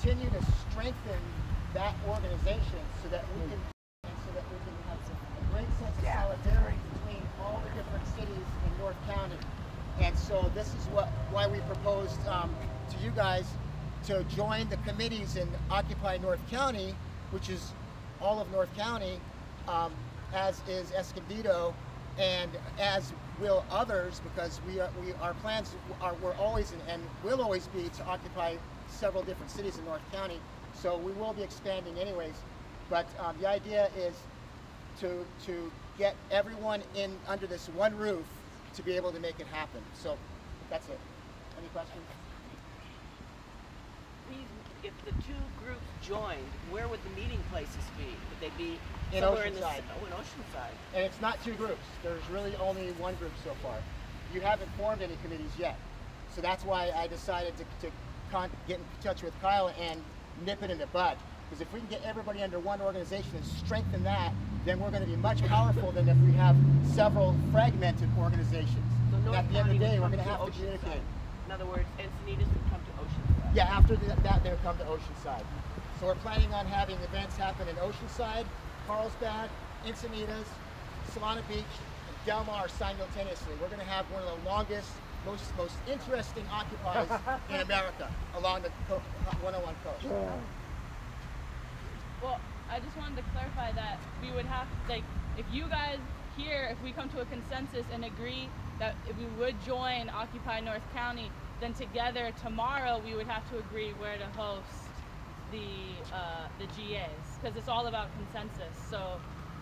continue to strengthen that organization so that we can have a great sense of solidarity between all the different cities in North County. And so this is why we proposed to you guys to join the committees in Occupy North County, which is all of North County, as is Escondido, and as will others, because our plans were always and will always be to occupy several different cities in North County. So we will be expanding anyways, but the idea is to get everyone in under this one roof to be able to make it happen. So that's it. Any questions? If the two groups joined, where would the meeting places be? Would they be in somewhere Oceanside? In Oceanside. And it's not two groups. There's really only one group so far. You haven't formed any committees yet. So that's why I decided to get in touch with Kyle and nip it in the bud. Because if we can get everybody under one organization and strengthen that, then we're going to be much powerful than if we have several fragmented organizations. So at the end of the day, we're going to have to communicate. In other words, Encinitas would come to Oceanside. Yeah, after that, they'll come to Oceanside. So we're planning on having events happen in Oceanside, Carlsbad, Encinitas, Solana Beach, and Del Mar simultaneously. We're going to have one of the longest, most interesting occupies in America along the 101 coast. Well, I just wanted to clarify that we would have, like, if you guys here, if we come to a consensus and agree that if we would join Occupy North County, then together tomorrow we would have to agree where to host the GAs, because it's all about consensus. So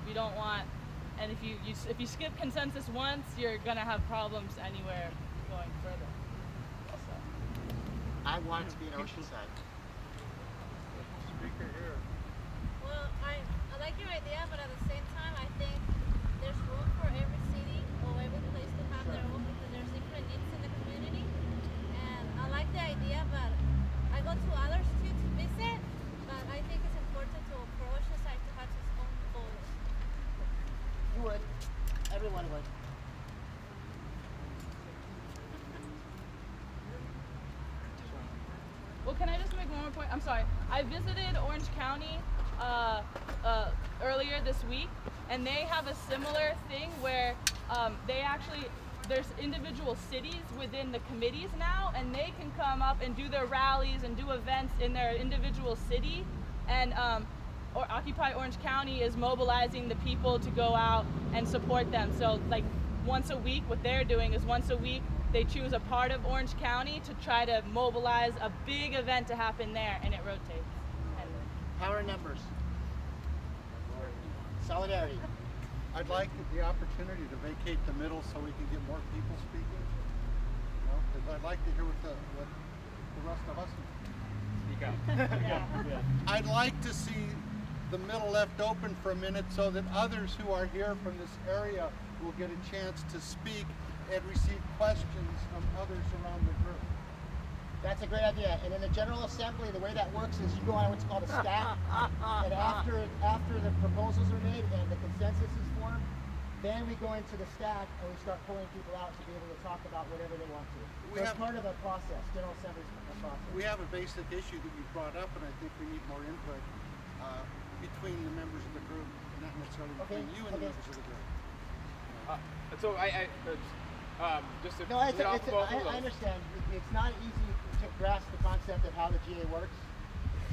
we don't want, and if you skip consensus once, you're gonna have problems anywhere going further. So. I want it to be in Oceanside. Speaker here. Well, I like your idea, but at the same time, I think there's room for every city or every place to have their own, because there's different needs in the community. And I like the idea, but I go to others too to visit. But I think it's important for Oceanside to have its own goals. You would. Everyone would. Well, can I just make one more point? I'm sorry. I visited Orange County earlier this week, and they have a similar thing where there's individual cities within the committees now, and they can come up and do their rallies and do events in their individual city. And or Occupy Orange County is mobilizing the people to go out and support them. So like once a week, what they're doing is once a week, they choose a part of Orange County to try to mobilize a big event to happen there, and it rotates. Power in numbers. Solidarity. I'd like the opportunity to vacate the middle so we can get more people speaking. You know, because I'd like to hear what the rest of us speak out. Yeah. I'd like to see the middle left open for a minute so that others who are here from this area will get a chance to speak and receive questions from others around the group. That's a great idea. And in the General Assembly, the way that works is you go on what's called a stack, and after the proposals are made and the consensus is formed, then we go into the stack and we start pulling people out to be able to talk about whatever they want to. So it's part of a process. General Assembly is a process. We have a basic issue that you brought up, and I think we need more input between the members of the group, not necessarily between you and the members of the group. So just to no, I understand. It's not easy to grasp the concept of how the GA works.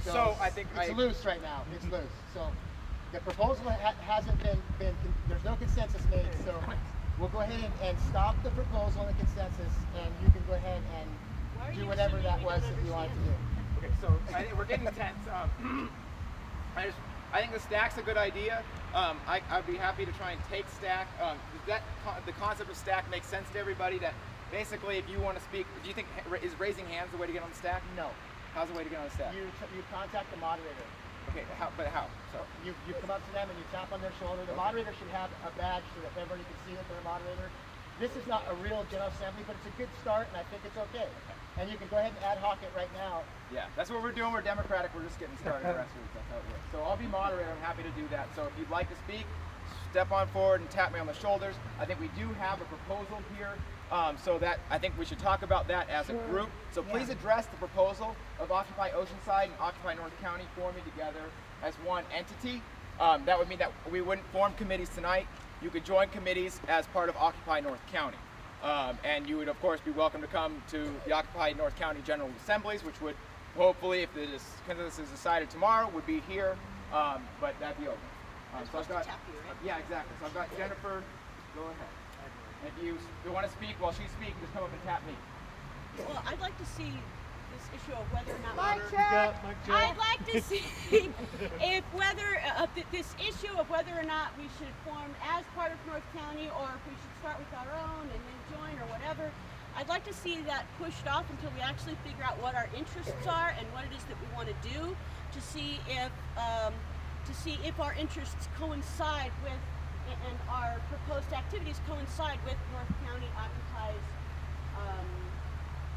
So I think it's loose right now. It's loose. So the proposal hasn't been. There's no consensus made. So we'll go ahead and stop the proposal and the consensus, and you can go ahead and do whatever that was that you wanted to do. Okay, so I think we're getting tense. I think the stack's a good idea. I'd be happy to try and take stack. Does the concept of stack make sense to everybody? That basically, if you want to speak, do you think is raising hands the way to get on the stack? No. How's the way to get on the stack? You contact the moderator. Okay, but how? So you come up to them and you tap on their shoulder. The moderator should have a badge so that everybody can see that they're a moderator. This is not a real General Assembly, but it's a good start, and I think it's okay. And you can go ahead and ad hoc it right now. Yeah, that's what we're doing. We're democratic. We're just getting started. Grassroots. That's how it works. So I'll be moderator. I'm happy to do that. So if you'd like to speak, step on forward and tap me on the shoulders. I think we do have a proposal here So that I think we should talk about that as a group. So please address the proposal of Occupy Oceanside and Occupy North County forming together as one entity. That would mean that we wouldn't form committees tonight. You could join committees as part of Occupy North County. And you would of course be welcome to come to the Occupy North County General Assemblies, which would hopefully, if the consensus is decided tomorrow, would be here, but that'd be open. So I've got, yeah, exactly. So I've got Jennifer, go ahead. If you want to speak while she's speaking, just come up and tap me. Well, I'd like to see this issue of whether or not I'd like to see if this issue of whether or not we should form as part of North County, or if we should start with our own and then join or whatever. I'd like to see that pushed off until we actually figure out what our interests are and what it is that we want to do, to see if our interests coincide with and our proposed activities coincide with North County Occupy's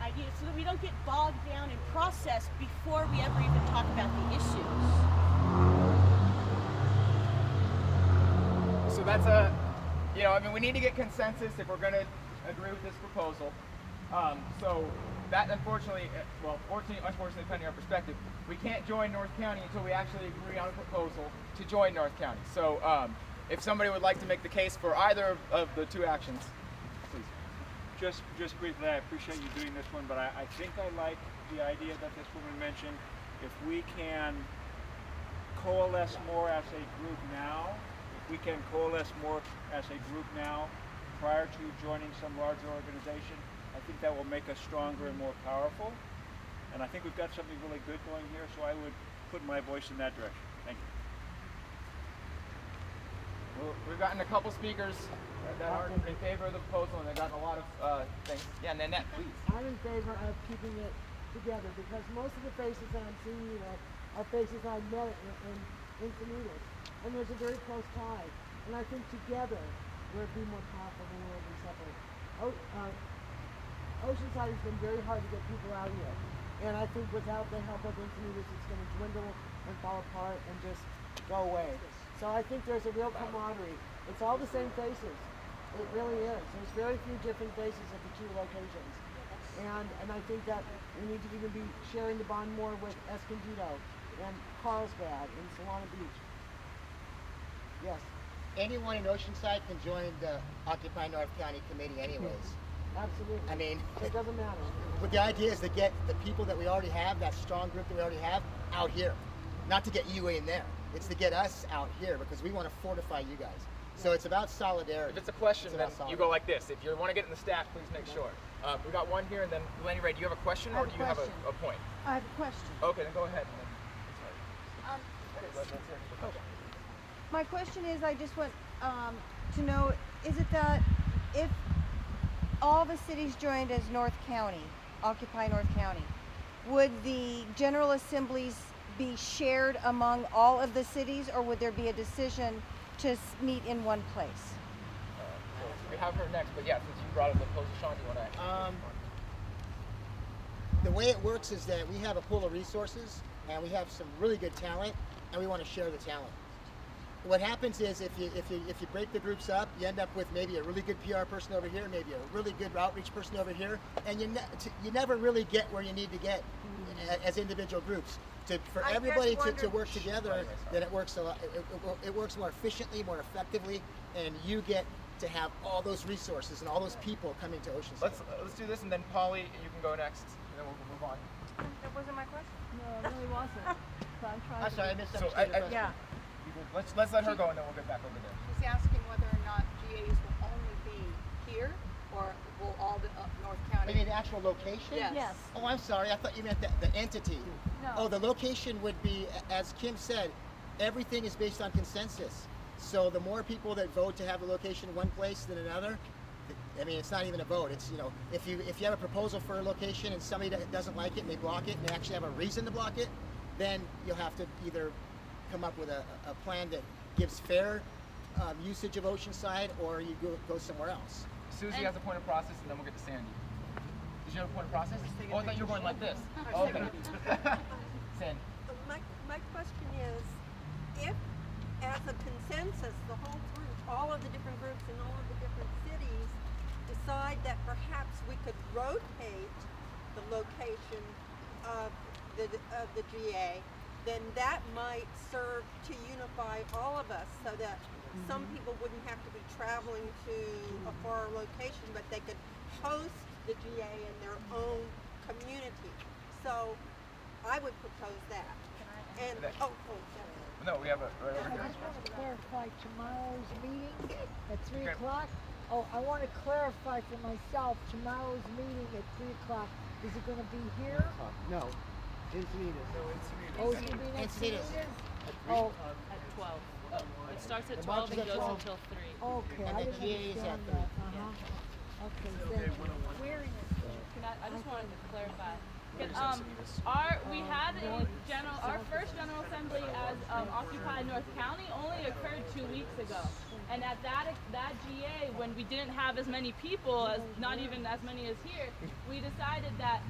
ideas, so that we don't get bogged down in process before we ever even talk about the issues. So that's we need to get consensus if we're going to agree with this proposal. So that unfortunately, unfortunately, depending on our perspective, we can't join North County until we actually agree on a proposal to join North County. So if somebody would like to make the case for either of the two actions, please. Just briefly, I appreciate you doing this one, but I think I like the idea that this woman mentioned. If we can coalesce more as a group now, prior to joining some larger organization, I think that will make us stronger and more powerful. And I think we've got something really good going here, so I would put my voice in that direction. Thank you. Well, we've gotten a couple speakers that are in favor of the proposal, and they've gotten a lot of things. Yeah, Nanette, please. I'm in favor of keeping it together, because most of the faces that I'm seeing are faces I met in Encinitas, and there's a very close tie. And I think together we'll be more powerful than we'll be separate. Oceanside has been very hard to get people out here, and I think without the help of Encinitas, it's going to dwindle and fall apart and just go away. So I think there's a real camaraderie. It's all the same faces. It really is. There's very few different faces at the two locations. And I think that we need to even be sharing the bond more with Escondido and Carlsbad and Solana Beach. Yes. Anyone in Oceanside can join the Occupy North County Committee anyways. Absolutely. I mean, so it doesn't matter. But the idea is to get the people that we already have, that strong group that we already have, out here. Not to get you in there. It's to get us out here, because we want to fortify you guys. So it's about solidarity. If it's a question, then you go like this. If you want to get in the stack, please make sure. We got one here, and then Lenny Ray, do you have a question, or do you have a point? I have a question. Okay, then go ahead. My question is, I just want to know, is it that if all the cities joined as North County, Occupy North County, would the General Assemblies be shared among all of the cities, or would there be a decision to meet in one place? We have her next, but yeah, since you brought up the proposal, Sean, do you want to? The way it works is that we have a pool of resources, and we have some really good talent, and we want to share the talent. What happens is if you break the groups up, you end up with maybe a really good PR person over here, maybe a really good outreach person over here, and you never really get where you need to get as individual groups. For everybody to work together, then it works a lot. It works more efficiently, more effectively, and you get to have all those resources and all those people coming to Oceanside. Let's do this, and then Polly, you can go next, and then we'll move on. That wasn't my question. No, it really wasn't. So I'm trying I'm sorry, I misunderstood So, your question. Yeah. Let's let her go, and then we'll get back over there. She's asking whether or not GAs will only be here, or will all the North County? You mean the actual location? Yes. Yes. Oh, I'm sorry. I thought you meant the entity. No. Oh, the location would be, as Kim said, everything is based on consensus. So the more people that vote to have the location in one place than another, I mean, it's not even a vote. It's, if you have a proposal for a location and somebody that doesn't like it and they block it and they actually have a reason to block it, then you'll have to either come up with a plan that gives fair usage of Oceanside, or you go somewhere else. Susie has a point of process, and then we'll get to Sandy. Did you have a point of process? Oh, I thought you were going like this. Oh, okay. Sandy. My question is, if as a consensus the whole group, all of the different groups in all of the different cities decide that perhaps GA, then that might serve to unify all of us so that some people wouldn't have to be traveling to a far location, but they could host the GA in their own community. So I would propose that. And No, we have a right over I here. just want to clarify tomorrow's meeting at 3 o'clock. Oh, I want to clarify for myself, tomorrow's meeting at 3 o'clock, is it going to be here? No, Encinitas. Oh, it's going to be next to Encinitas. Oh, At 12. It starts at The 12 march and is at goes 12. until 3. okay, And I the didn't GA is understand at that. 3. Okay, thank you. Where in this? I just wanted to clarify. We had our first General Assembly as Occupy North County only occurred 2 weeks ago. And at that GA, when we didn't have as many people, as not even as many as here, we decided that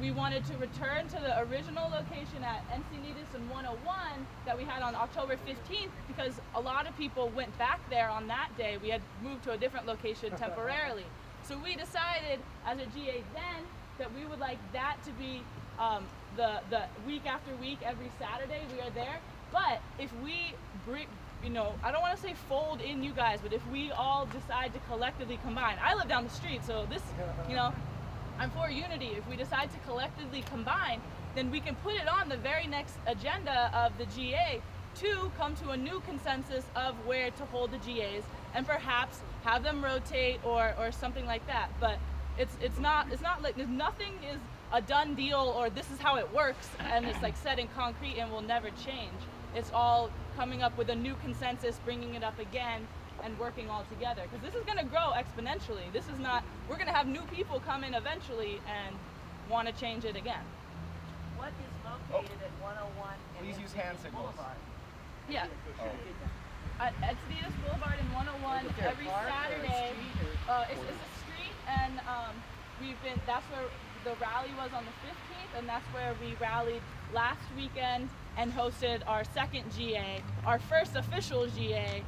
we wanted to return to the original location at Encinitas and 101 that we had on October 15th, because a lot of people went back there on that day. We had moved to a different location temporarily. So we decided as a GA then that we would like that to be the week after week, every Saturday we are there. But if we bring, I don't want to say fold in you guys, but if we all decide to collectively combine, I live down the street, so this, I'm for unity. If we decide to collectively combine, then we can put it on the very next agenda of the GA to come to a new consensus of where to hold the GAs and perhaps have them rotate or something like that. But it's not like nothing is a done deal or this is how it works and it's like set in concrete and will never change. It's all coming up with a new consensus, bringing it up again, and working all together. Because this is going to grow exponentially. This is not, we're going to have new people come in eventually and want to change it again. What is located at 101 and Please use hand signals. Boulevard? Yeah. At Encinitas Boulevard and 101 every Saturday. It's a street, and that's where the rally was on the 15th, and that's where we rallied last weekend and hosted our second GA, our first official GA,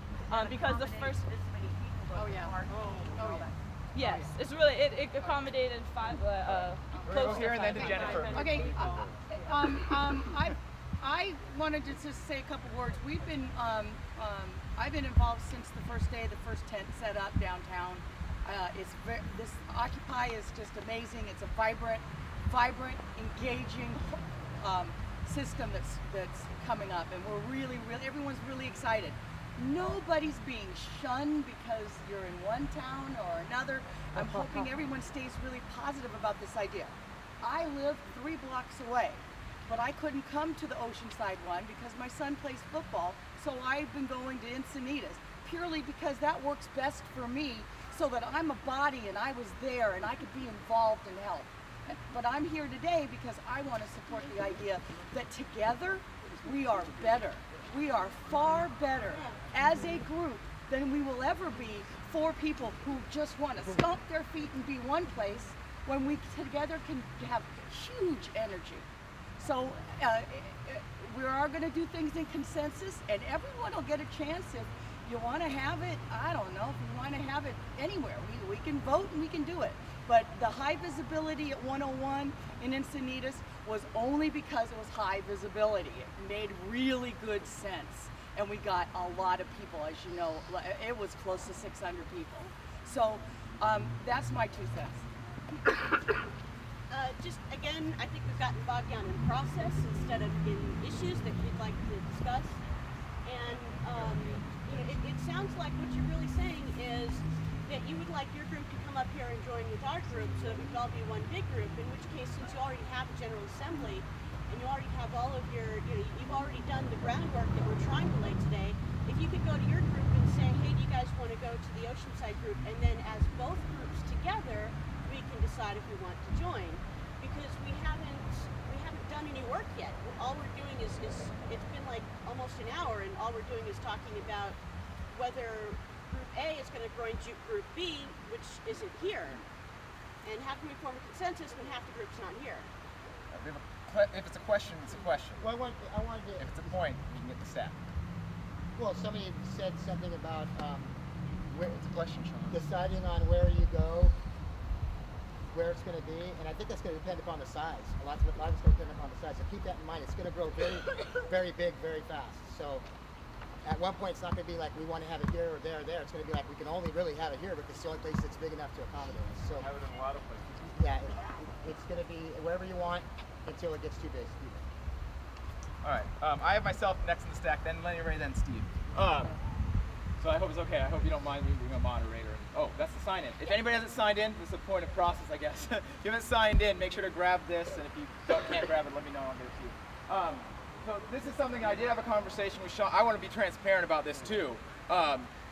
because the first. This many people. Oh yeah. Oh yeah. Yes, it's really it accommodated five. Close here to and then to 500. Jennifer. Okay, I wanted to just say a couple words. We've been, I've been involved since the first day, the first tent set up downtown. This Occupy is just amazing. It's a vibrant, engaging system that's coming up, and everyone's really excited. Nobody's being shunned because you're in one town or another. I'm hoping everyone stays really positive about this idea. I live 3 blocks away, but I couldn't come to the Oceanside one because my son plays football, so I've been going to Encinitas purely because that works best for me, so that I'm a body and I was there and I could be involved and help. But I'm here today because I want to support the idea that together we are better. We are far better as a group than we will ever be for people who just want to stomp their feet and be one place, when we together can have huge energy. So we are going to do things in consensus, and everyone will get a chance. If you want to have it, I don't know, if you want to have it anywhere, we can vote and we can do it. But the high visibility at 101 in Encinitas was only because it was high visibility. It made really good sense. And we got a lot of people, as you know. It was close to 600 people. So that's my 2 cents. Just again, I think we've gotten bogged down in process instead of in issues that we'd like to discuss. And it sounds like what you're really saying is that you would like your group to come up here and join with our group so that we could all be one big group, in which case, since you already have a General Assembly and you already have all of your, you've already done the groundwork that we're trying to lay today, if you could go to your group and say, hey, do you guys want to go to the Oceanside group, and then as both groups together, we can decide if we want to join. Because we haven't done any work yet. All we're doing is it's been like almost an hour, and all we're doing is talking about whether Group A is going to join Group B, which isn't here. And how can we form a consensus when half the group's not here? If it's a question, it's a question. Well, I wanted to. If it's a point, we can get the stat. Well, somebody said something about It's a question, Sean. deciding on where you go. where it's going to be, and I think that's going to depend upon the size. A lot of it's going to depend upon the size. So keep that in mind. It's going to grow very, very big, very fast. So at one point, it's not going to be like we want to have it here or there or there. It's going to be like we can only really have it here because it's the only place that's big enough to accommodate us. So have it in a lot of places. Yeah, it's going to be wherever you want until it gets too big. All right. I have myself next in the stack, then Lenny Ray, then Steve. So I hope it's okay. I hope you don't mind me being a moderator. Oh, that's the sign in. If anybody hasn't signed in, this is a point of process, I guess. If you haven't signed in, make sure to grab this, and if you can't grab it, let me know. I'll get it to you. So this is something I did have a conversation with Sean. I want to be transparent about this too.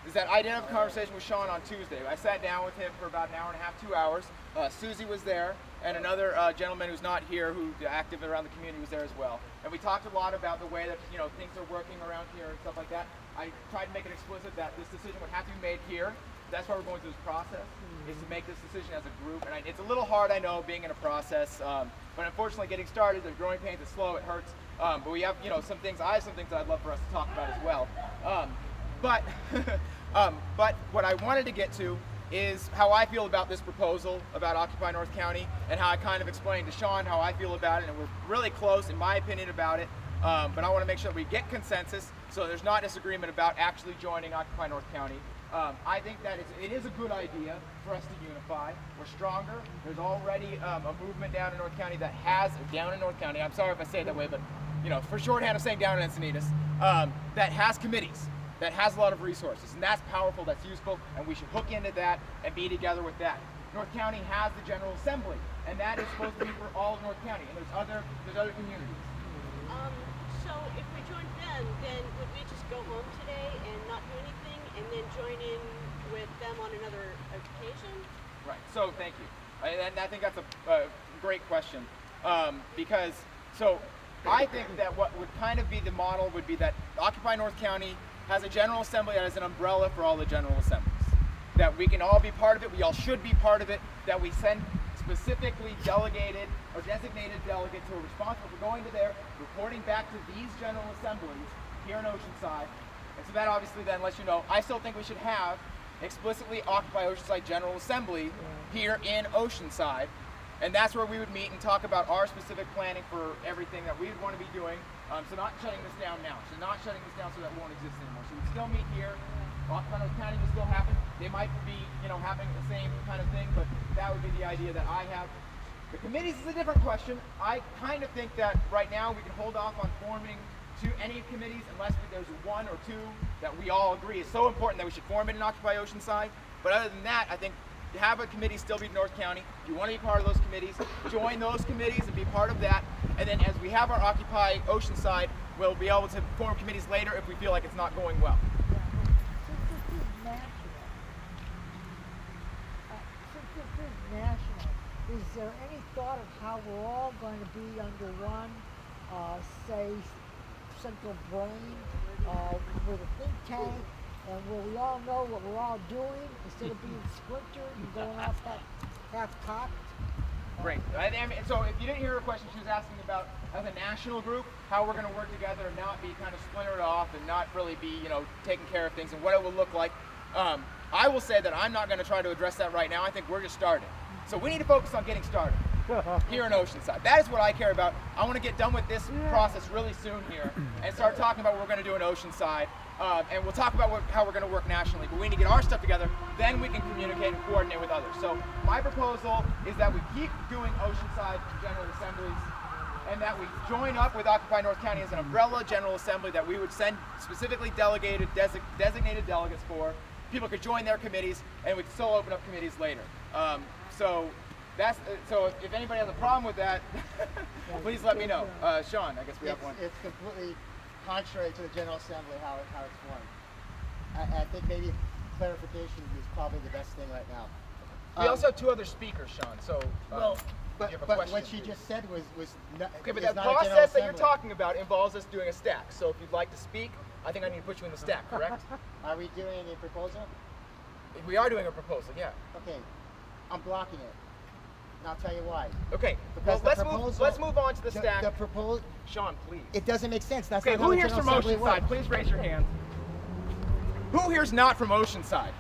Is that I did have a conversation with Sean on Tuesday. I sat down with him for about an hour and a half, 2 hours. Susie was there, and another gentleman who's not here, who's active around the community, was there as well. And we talked a lot about the way that things are working around here and stuff like that. I tried to make it explicit that this decision would have to be made here. That's why we're going through this process, is to make this decision as a group. And it's a little hard, I know, being in a process. But unfortunately, getting started, there's growing pains, it's slow, it hurts. But we have, some things. I have some things that I'd love for us to talk about as well. But what I wanted to get to is how I feel about this proposal about Occupy North County, and how I kind of explained to Sean how I feel about it, and we're really close, in my opinion, about it. But I want to make sure that we get consensus, so there's not disagreement about actually joining Occupy North County. I think that it is a good idea for us to unify. We're stronger. There's already a movement down in North County that has, down in North County, I'm sorry if I say it that way, but for shorthand of saying down in Encinitas, that has committees, that has a lot of resources, and that's powerful, that's useful, and we should hook into that and be together with that. North County has the General Assembly, and that is supposed to be for all of North County, and there's other communities. So if we joined then would we just go home today and not do anything, and then join in with them on another occasion? Right, so thank you. And I think that's a great question, because, so I think that what would kind of be the model would be that Occupy North County has a General Assembly that is an umbrella for all the General Assemblies. That we can all be part of it, we all should be part of it, that we send specifically delegated or designated delegates who are responsible for going to there, reporting back to these General Assemblies here in Oceanside. And so that obviously then lets you know, I still think we should have explicitly Occupy Oceanside General Assembly here in Oceanside. And that's where we would meet and talk about our specific planning for everything that we would want to be doing. So not shutting this down now. So not shutting this down so that it won't exist anymore. So we'd still meet here. Occupy North County will still happen. They might be, having the same kind of thing, but that would be the idea that I have. The committees is a different question. I kind of think that right now we can hold off on forming any committees unless there's one or two that we all agree is so important that we should form it in Occupy Oceanside. But other than that, I think have a committee still be North County. If you want to be part of those committees, join those committees and be part of that. And then as we have our Occupy Oceanside, we'll be able to form committees later if we feel like it's not going well. National, is there any thought of how we're all going to be under one, say, central brain, with a think tank, and where we all know what we're all doing instead of being splintered and going off half-cocked? Great. So if you didn't hear her question, she was asking about, as a national group, how we're going to work together and not be kind of splintered off and not really be, taking care of things and what it will look like. I will say that I'm not going to try to address that right now. I think we're just starting. So we need to focus on getting started here in Oceanside. That is what I care about. I want to get done with this process really soon here and start talking about what we're going to do in Oceanside. And we'll talk about how we're going to work nationally. But we need to get our stuff together, then we can communicate and coordinate with others. So my proposal is that we keep doing Oceanside General Assemblies, and that we join up with Occupy North County as an umbrella General Assembly that we would send specifically designated delegates for. People could join their committees, and we could still open up committees later. So if anybody has a problem with that, please let me know. Sean, I guess we have one. It's completely contrary to the General Assembly how it's formed. I think maybe clarification is probably the best thing right now. We also have two other speakers, Sean. So but what she just said was okay. But that process that you're talking about involves us doing a stack. So if you'd like to speak, I think I need to put you in the stack, correct? Are we doing a proposal? We are doing a proposal, yeah. Okay, I'm blocking it. And I'll tell you why. Okay, well, let's move on to the stack. The proposal. Sean, please. It doesn't make sense. That's okay, not who how here's from Oceanside? Please raise your hand. Who here's not from Oceanside?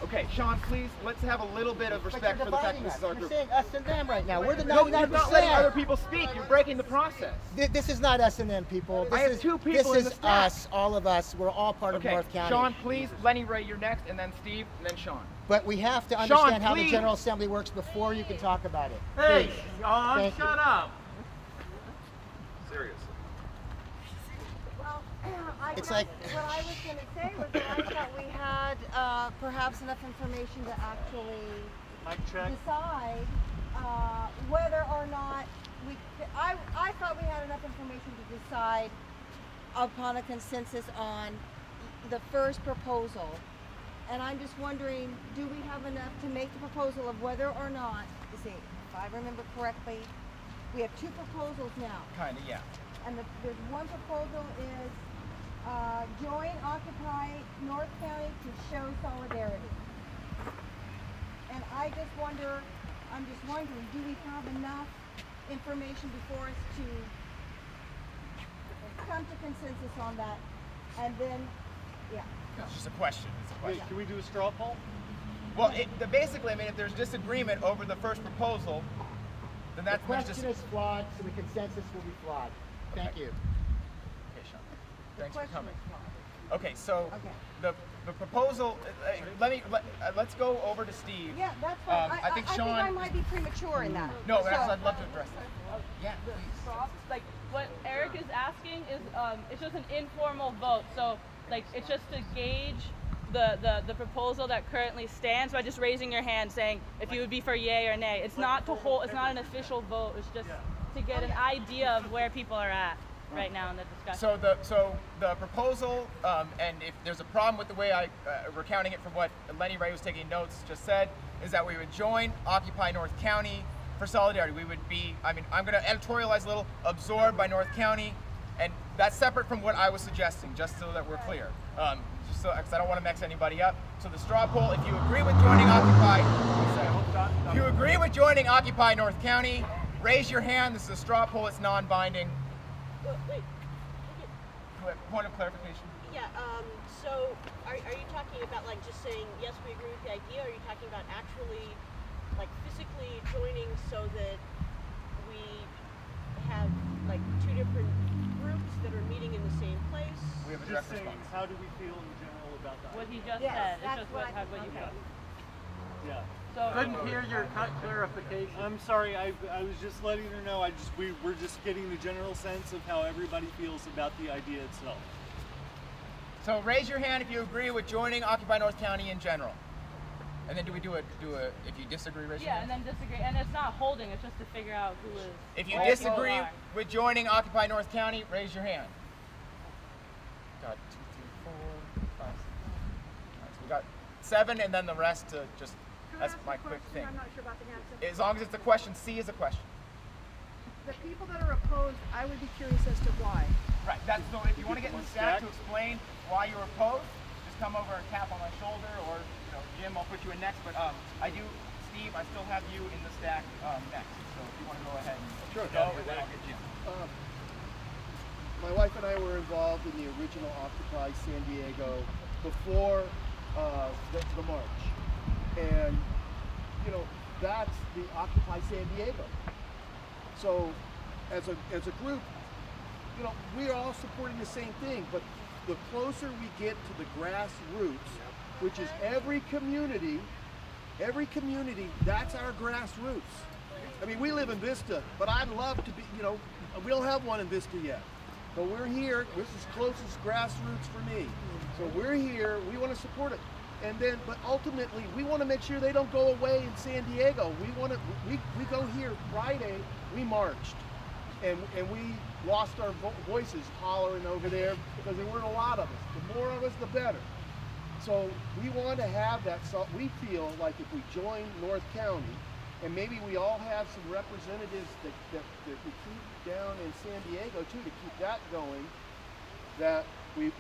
Okay, Sean, please, let's have a little bit of respect for the fact that this is our You're group. saying us and them right now. We're the No, 99%. you're not letting other people speak. You're breaking the process. This is not us and them, people. I have two people in This the is staff. us, all of us. We're all part of North County. Sean, please, Lenny Ray, you're next, and then Steve, and then Sean. But we have to Sean, understand how the please. General Assembly works before you can talk about it. Hey, Please. Sean, Thank you. shut up. Seriously. It's like What I was going to say was that I thought we had perhaps enough information to actually decide whether or not we. I thought we had enough information to decide upon a consensus on the first proposal, and I'm just wondering, do we have enough to make the proposal of whether or not? You see, if I remember correctly, we have two proposals now, Kinda, yeah. and there's one proposal is. Join Occupy North County to show solidarity. And I'm just wondering, do we have enough information before us to come to consensus on that? And then, yeah. It's just a question. It's a question. Can we do a straw poll? Well, basically, I mean, if there's disagreement over the first proposal, then that's the question is flawed, so the consensus will be flawed. Thank you. Okay, Sean. Thanks for coming. Okay, so the proposal. Let's go over to Steve. Yeah, that's fine. I think Sean. I might be premature in that. No, but I'd love to address that. Yeah, please. Like what Eric is asking is, it's just an informal vote. So like it's just to gauge the proposal that currently stands by just raising your hand, saying if you would be for yay or nay. It's not to hold. It's not an official vote. It's just to get an idea of where people are at right now in the discussion. So the proposal, and if there's a problem with the way I recounting it from what Lenny Ray was taking notes just said, is that we would join Occupy North County for solidarity. We would be, I mean, I'm going to editorialize a little, absorbed by North County, and that's separate from what I was suggesting, just so that we're clear. Just so, because I don't want to mix anybody up. So the straw poll, if you agree with joining Occupy North County, raise your hand. This is a straw poll. It's non-binding. Wait. Point of clarification. Yeah, so are you talking about like just saying, yes, we agree with the idea, or are you talking about actually like physically joining so that we have like two different groups that are meeting in the same place? We have a Just direct saying, response. how do we feel in general about that? What he just Yes, said. It's that's just what what you feel. Yeah. So Couldn't hear your clarification. I'm sorry. I was just letting her know. We're just getting the general sense of how everybody feels about the idea itself. So raise your hand if you agree with joining Occupy North County in general. And then do a if you disagree, raise your hand. and then disagree, and it's not holding. It's just to figure out who is. If you where people disagree are. with joining Occupy North County, raise your hand. Got 2, 3, 4, 5, 6. All right, so we got 7, and then the rest to just. That's my quick thing. I'm not sure about the answer. As long as it's a question, C is a question. The people that are opposed, I would be curious as to why. Right. That's so. If you want to get in the stack to explain why you're opposed, just come over and tap on my shoulder, or Jim, I'll put you in next. But Steve, I still have you in the stack next. So if you want to go ahead and go, and then I'll get Jim. My wife and I were involved in the original Occupy San Diego before the march. And, that's the Occupy San Diego. So, as a group, we're all supporting the same thing, but the closer we get to the grassroots, which is every community, that's our grassroots. I mean, we live in Vista, but I'd love to be, we don't have one in Vista yet. But we're here, this is closest grassroots for me. So we're here, we want to support it. And then, but ultimately, we want to make sure they don't go away in San Diego. We go here Friday, we marched. And we lost our voices hollering over there because there weren't a lot of us. The more of us, the better. So we want to have that, so we feel like if we join North County, and maybe we all have some representatives that we keep down in San Diego too, to keep that going, that it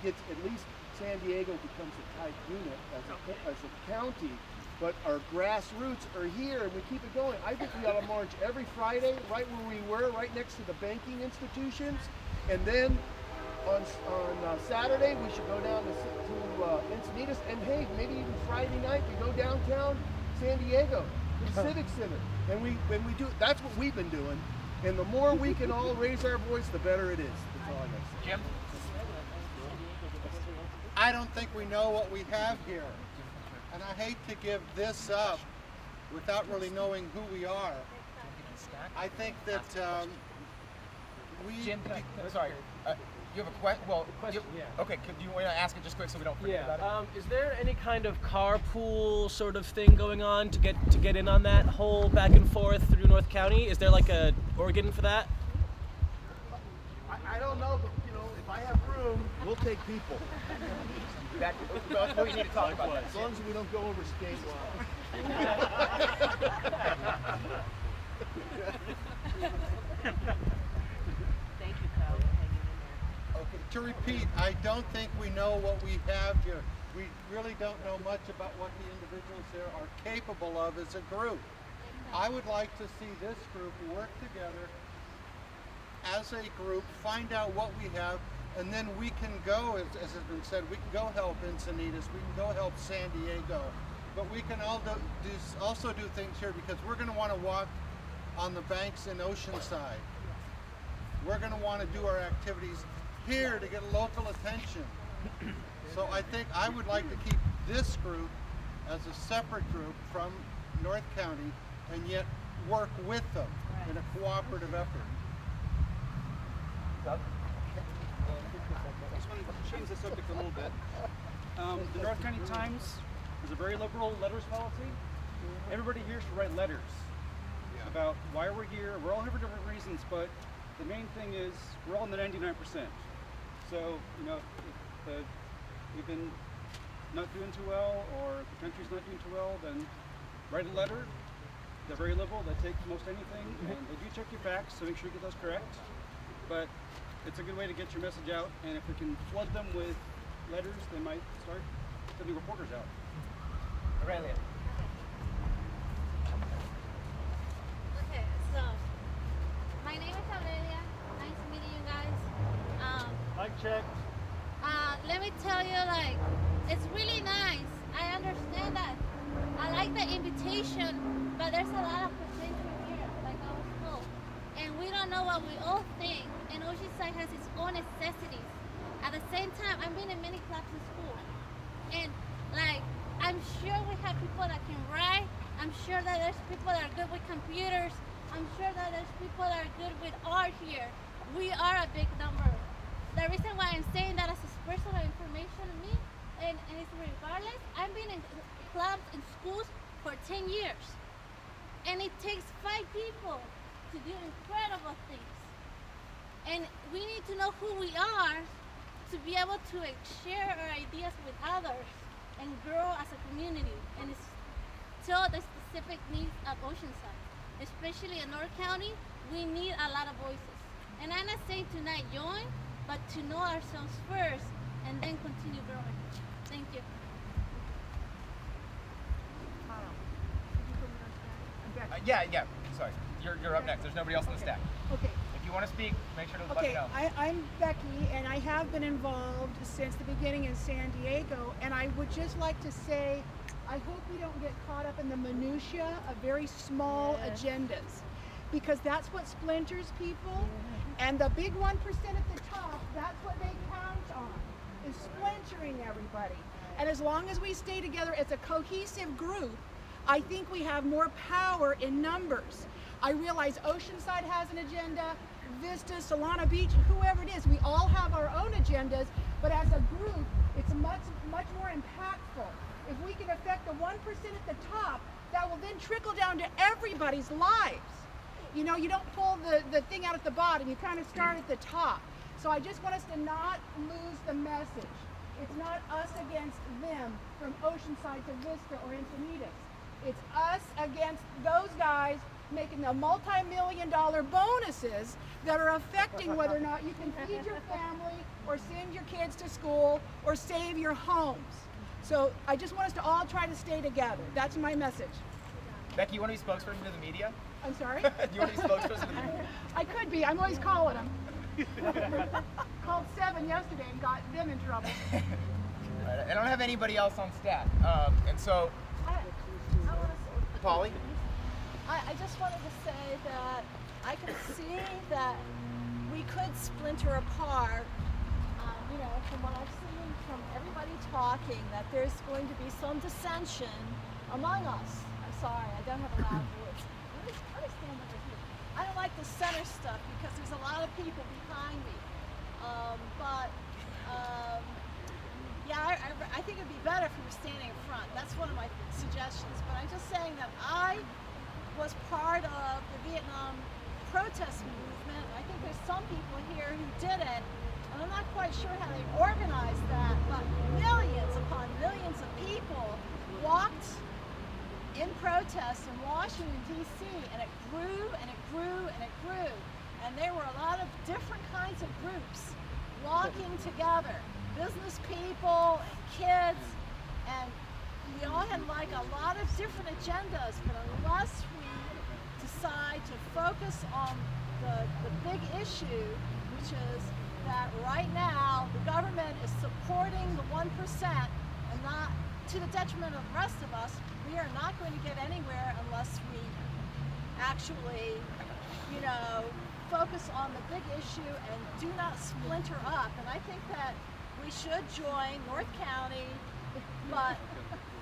gets at least San Diego becomes a tight unit as a county, but our grassroots are here and we keep it going. I think we ought to march every Friday right where we were, right next to the banking institutions, and then On Saturday, we should go down to Encinitas, and hey, maybe even Friday night we go downtown San Diego to the Civic Center, and we do. That's what we've been doing, and the more we can all raise our voice, the better it is. That's all I got to say. Jim? I don't think we know what we have here, and I hate to give this up without really knowing who we are. I think that Jim, sorry. You have a question? Well, question. Okay. Do you want to ask it just quick so we don't forget about it? Is there any kind of carpool sort of thing going on to get in on that whole back and forth through North County? Is there like a organ for that? I don't know, but you know, if I have room, we'll take people. That's what we need to talk about. As long as we don't go over state law. Thank you, Kyle, for hanging in there. Okay, to repeat, I don't think we know what we have here. We really don't know much about what the individuals here are capable of as a group. I would like to see this group work together as a group, find out what we have, and then we can go, as has been said, we can go help Encinitas, we can go help San Diego, but we can also do things here because we're going to want to walk on the banks in Oceanside. We're going to want to do our activities here to get local attention. So I think I would like to keep this group as a separate group from North County and yet work with them in a cooperative effort. I just want to change the subject a little bit. The North County Times is a very liberal letters policy. Everybody here should write letters about why we're here. We're all here for different reasons, but the main thing is we're all in the 99%. So, you know, if we've been not doing too well or the country's not doing too well, then write a letter. They're very liberal. They take most anything, and they do check your facts, so make sure you get those correct. But it's a good way to get your message out, and if we can flood them with letters, they might start sending reporters out. Aurelia. Okay, so my name is Aurelia. Nice meeting you guys. Mic check. Let me tell you, like, it's really nice. I understand that. I like the invitation, but there's a lot of potential here, like I was told. And we don't know what we all think. And Oceanside has its own necessities. At the same time, I've been in many clubs in school. And, like, I'm sure we have people that can write. I'm sure that there's people that are good with computers. I'm sure that there's people that are good with art here. We are a big number. The reason why I'm saying that as a personal information to me, and it's regardless, I've been in clubs and schools for 10 years. And it takes 5 people to do incredible things. And we need to know who we are to be able to share our ideas with others and grow as a community and tell the specific needs of Oceanside. Especially in North County, we need a lot of voices. And I'm not saying to not join, but to know ourselves first and then continue growing. Thank you. Yeah. Sorry. You're up next. There's nobody else on the stack. Okay. If you want to speak, make sure to let me know. I'm Becky, and I have been involved since the beginning in San Diego, and I would just like to say, I hope we don't get caught up in the minutia of very small agendas, because that's what splinters people, and the big 1% at the top, that's what they count on, is splintering everybody. And as long as we stay together as a cohesive group, I think we have more power in numbers. I realize Oceanside has an agenda, Vista, Solana Beach, whoever it is, we all have our own agendas, but as a group, it's much more impactful. If we can affect the 1% at the top, that will then trickle down to everybody's lives. You know, you don't pull the thing out at the bottom, you kind of start at the top. So I just want us to not lose the message. It's not us against them from Oceanside to Vista or Encinitas. It's us against those guys making the multi-million-dollar bonuses that are affecting whether or not you can feed your family or send your kids to school or save your homes. So I just want us to all try to stay together. That's my message. Becky, you want to be spokesperson to the media? I'm sorry? Do you want to be spokesperson to the media? I could be. I'm always calling them. Call called 7 yesterday and got them in trouble. I don't have anybody else on staff, and so, Polly? I just wanted to say that I could see that we could splinter apart, you know, from what I've seen from everybody talking, that there's going to be some dissension among us. I'm sorry, I don't have a loud voice. Let me stand over here. I don't like the center stuff because there's a lot of people behind me. Yeah, I think it'd be better if we were standing in front. That's one of my suggestions. But I'm just saying that I was part of the Vietnam protest movement. I think there's some people here who didn't, and I'm not quite sure how they organized that, but millions upon millions of people walked in protest in Washington, D.C., and it grew and it grew and it grew. And there were a lot of different kinds of groups walking together, business people and kids, and we all had like a lot of different agendas, but unless we decide to focus on the big issue, which is that right now the government is supporting the 1% and not to the detriment of the rest of us, we are not going to get anywhere unless we actually, you know, focus on the big issue and do not splinter up. And I think that we should join North County, but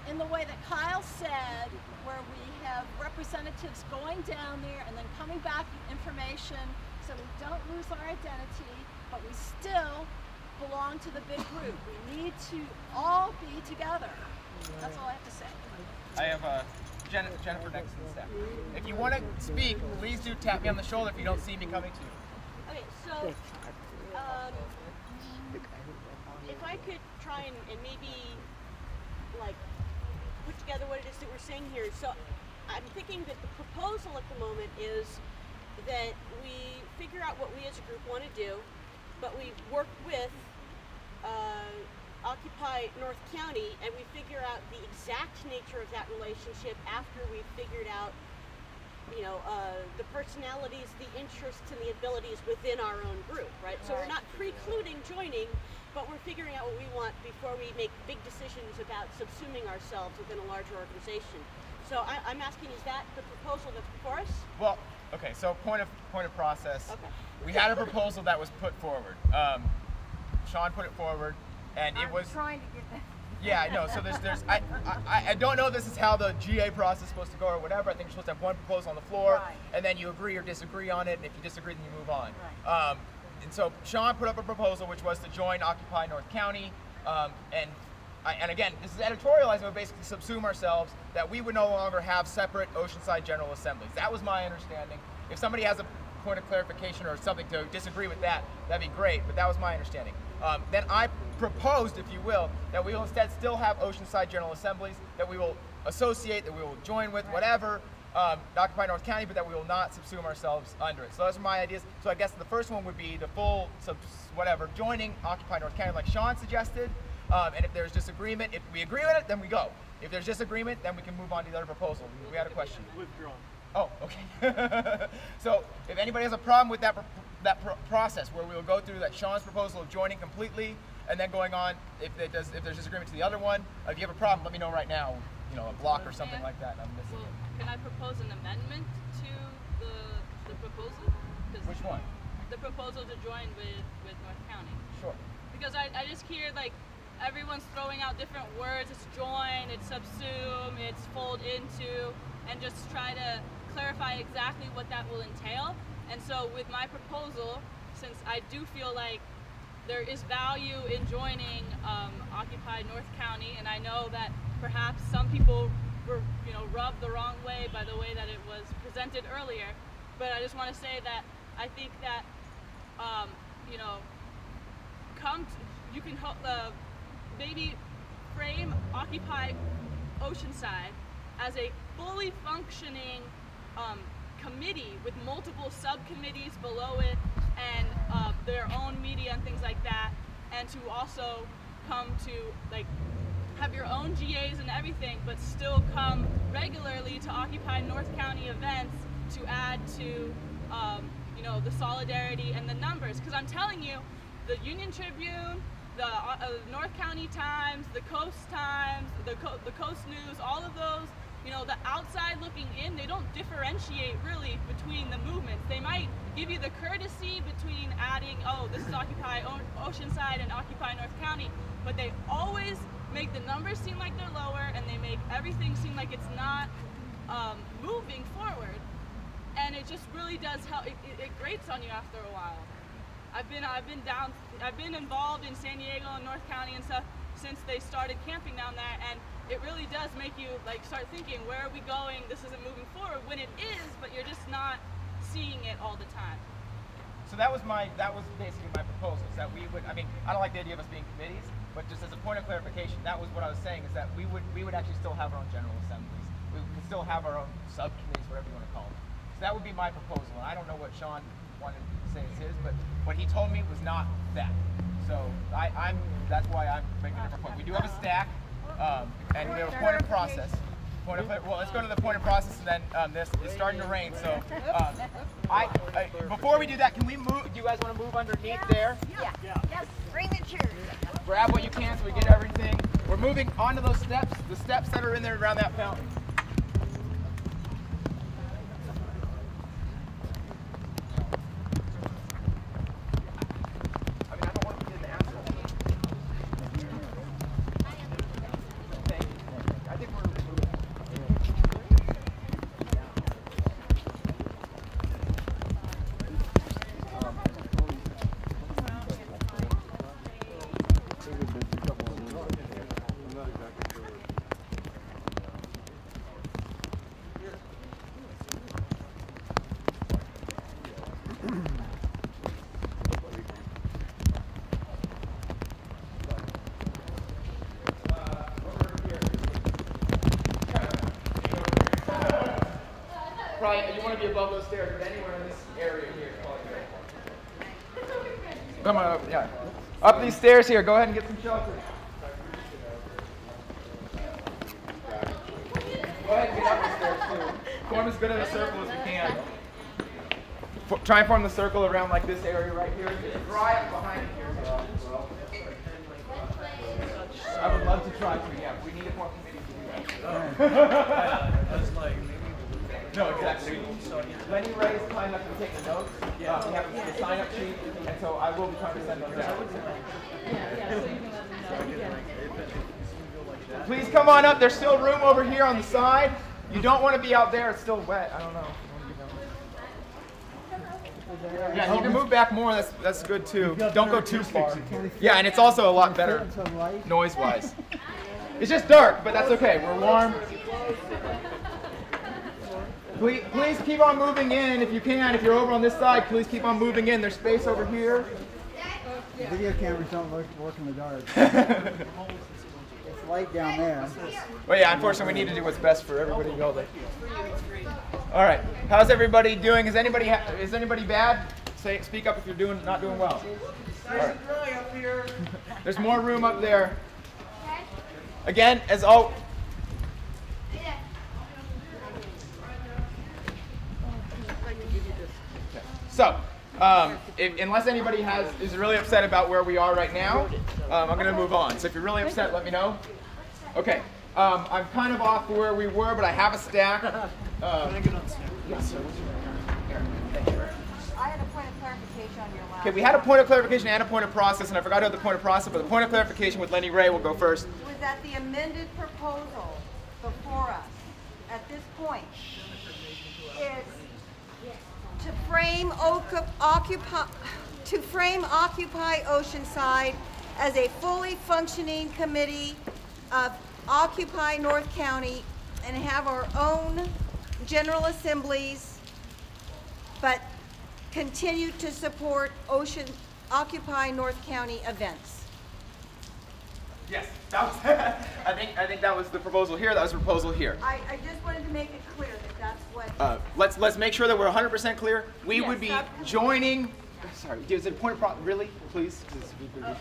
in the way that Kyle said, where we have representatives going down there and then coming back with information so we don't lose our identity, but we still belong to the big group. We need to all be together. That's all I have to say. I have Jennifer next to the staff. If you want to speak, please do tap me on the shoulder if you don't see me coming to you. Okay, so if I could try and maybe like put together what it is that we're saying here. So I'm thinking that the proposal at the moment is that we figure out what we as a group want to do, but we work with Occupy North County, and we figure out the exact nature of that relationship after we've figured out, you know, the personalities, the interests, and the abilities within our own group, right? So we're not precluding joining, but we're figuring out what we want before we make big decisions about subsuming ourselves within a larger organization. So I'm asking, is that the proposal that's before us? Well, okay, so point of process. Okay. We had a proposal that was put forward. Sean put it forward, and it was trying to get that. Yeah, I know. So I don't know if this is how the GA process is supposed to go or whatever. I think you're supposed to have one proposal on the floor, and then you agree or disagree on it. And if you disagree, then you move on. Right. And so Sean put up a proposal which was to join Occupy North County, and again, this is editorializing, but basically subsume ourselves, that we would no longer have separate Oceanside General Assemblies. That was my understanding. If somebody has a point of clarification or something to disagree with that, that'd be great, but that was my understanding. Then I proposed, if you will, that we will instead still have Oceanside General Assemblies, that we will associate, that we will join with, whatever, Occupy North County, but that we will not subsume ourselves under it. So those are my ideas. So I guess the first one would be the full, joining Occupy North County like Sean suggested, and if there's disagreement, if we agree with it, then we go. If there's disagreement, then we can move on to the other proposal. We had a question. Withdrawn. Oh, okay. So if anybody has a problem with that process, where we will go through that Sean's proposal of joining completely, and then going on, if there's disagreement to the other one, if you have a problem, let me know right now. You know, a block or something like that. I'm missing it. Can I propose an amendment to the proposal? Which one? The proposal to join with North County. Sure. Because I just hear like everyone's throwing out different words. It's join, it's subsume, it's fold into, and just try to clarify exactly what that will entail. And so with my proposal, since I do feel like there is value in joining Occupy North County, and I know that perhaps some people were, rubbed the wrong way by the way that it was presented earlier, but I just want to say that I think that, you can maybe frame Occupy Oceanside as a fully functioning committee with multiple subcommittees below it and their own media and things like that, and to also come to have your own GAs and everything, but still come regularly to Occupy North County events to add to the solidarity and the numbers. Because I'm telling you, the Union Tribune, the North County Times, the Coast Times, the Coast News, all of those, you know, the outside looking in, they don't differentiate really between the movements. They might give you the courtesy between adding, oh, this is Occupy Oceanside and Occupy North County, but they always make the numbers seem like they're lower, and they make everything seem like it's not moving forward. And it just really does help. It grates on you after a while. I've been involved in San Diego and North County and stuff since they started camping down there, and it really does make you like start thinking, where are we going? This isn't moving forward, when it is, but you're just not seeing it all the time. So that was basically my proposal, is that we would, I mean, I don't like the idea of us being committees, but just as a point of clarification, that was what I was saying, is that we would actually still have our own general assemblies. We could still have our own subcommittees, whatever you want to call them. So that would be my proposal, and I don't know what Sean wanted to say is his, but what he told me was not that. So that's why I'm making a different point. We do have a stack, and we have a point of process. Well, let's go to the point of process, and then it's starting to rain. So, before we do that, can we move? Do you guys want to move underneath there? Yeah. Yes. Bring the chairs. Grab what you can so we get everything. We're moving onto those steps, the steps that are in there around that fountain. Probably, you want to be above those stairs, but anywhere in this area here is probably good. Come on up, yeah. Up these stairs here, go ahead and get some shelter. Go ahead and get up the stairs too. Form as good of a circle as we can. Try and form the circle around like this area right here. It's dry up behind here. I would love to try to, yeah. We need a more committee to do that. No, exactly. Lenny Ray's kind enough to take the notes. We have the sign-up sheet, and so I will be trying to send those out. Please come on up. There's still room over here on the side. You don't want to be out there. It's still wet. I don't know. Yeah, you can move back more. That's good too. Don't go too far. Yeah, and it's also a lot better noise-wise. It's just dark, but that's okay. We're warm. Please keep on moving in if you can. If you're over on this side, please keep on moving in. There's space over here. The video cameras don't work in the dark. It's light down there. Well, yeah, unfortunately, we need to do what's best for everybody involved. All right. How's everybody doing? Is anybody bad? Speak up if you're not doing well. All right. There's more room up there. Again, as all. So, unless anybody is really upset about where we are right now, I'm going to move on. So if you're really upset, let me know. Okay. I'm kind of off where we were, but I have a stack. Can I get on yes. I had a point of clarification on your last. Okay, we had a point of clarification and a point of process, and I forgot about the point of process, but the point of clarification with Lenny Ray will go first. Was that the amended proposal before us at this point is to frame Occupy Oceanside as a fully functioning committee of Occupy North County and have our own general assemblies, but continue to support Occupy North County events. Yes, that was, I think that was the proposal here. That was the proposal here. I just wanted to make it clear that that's what. Let's make sure that we're 100% clear. We would be joining. Sorry, is it a point of really, please?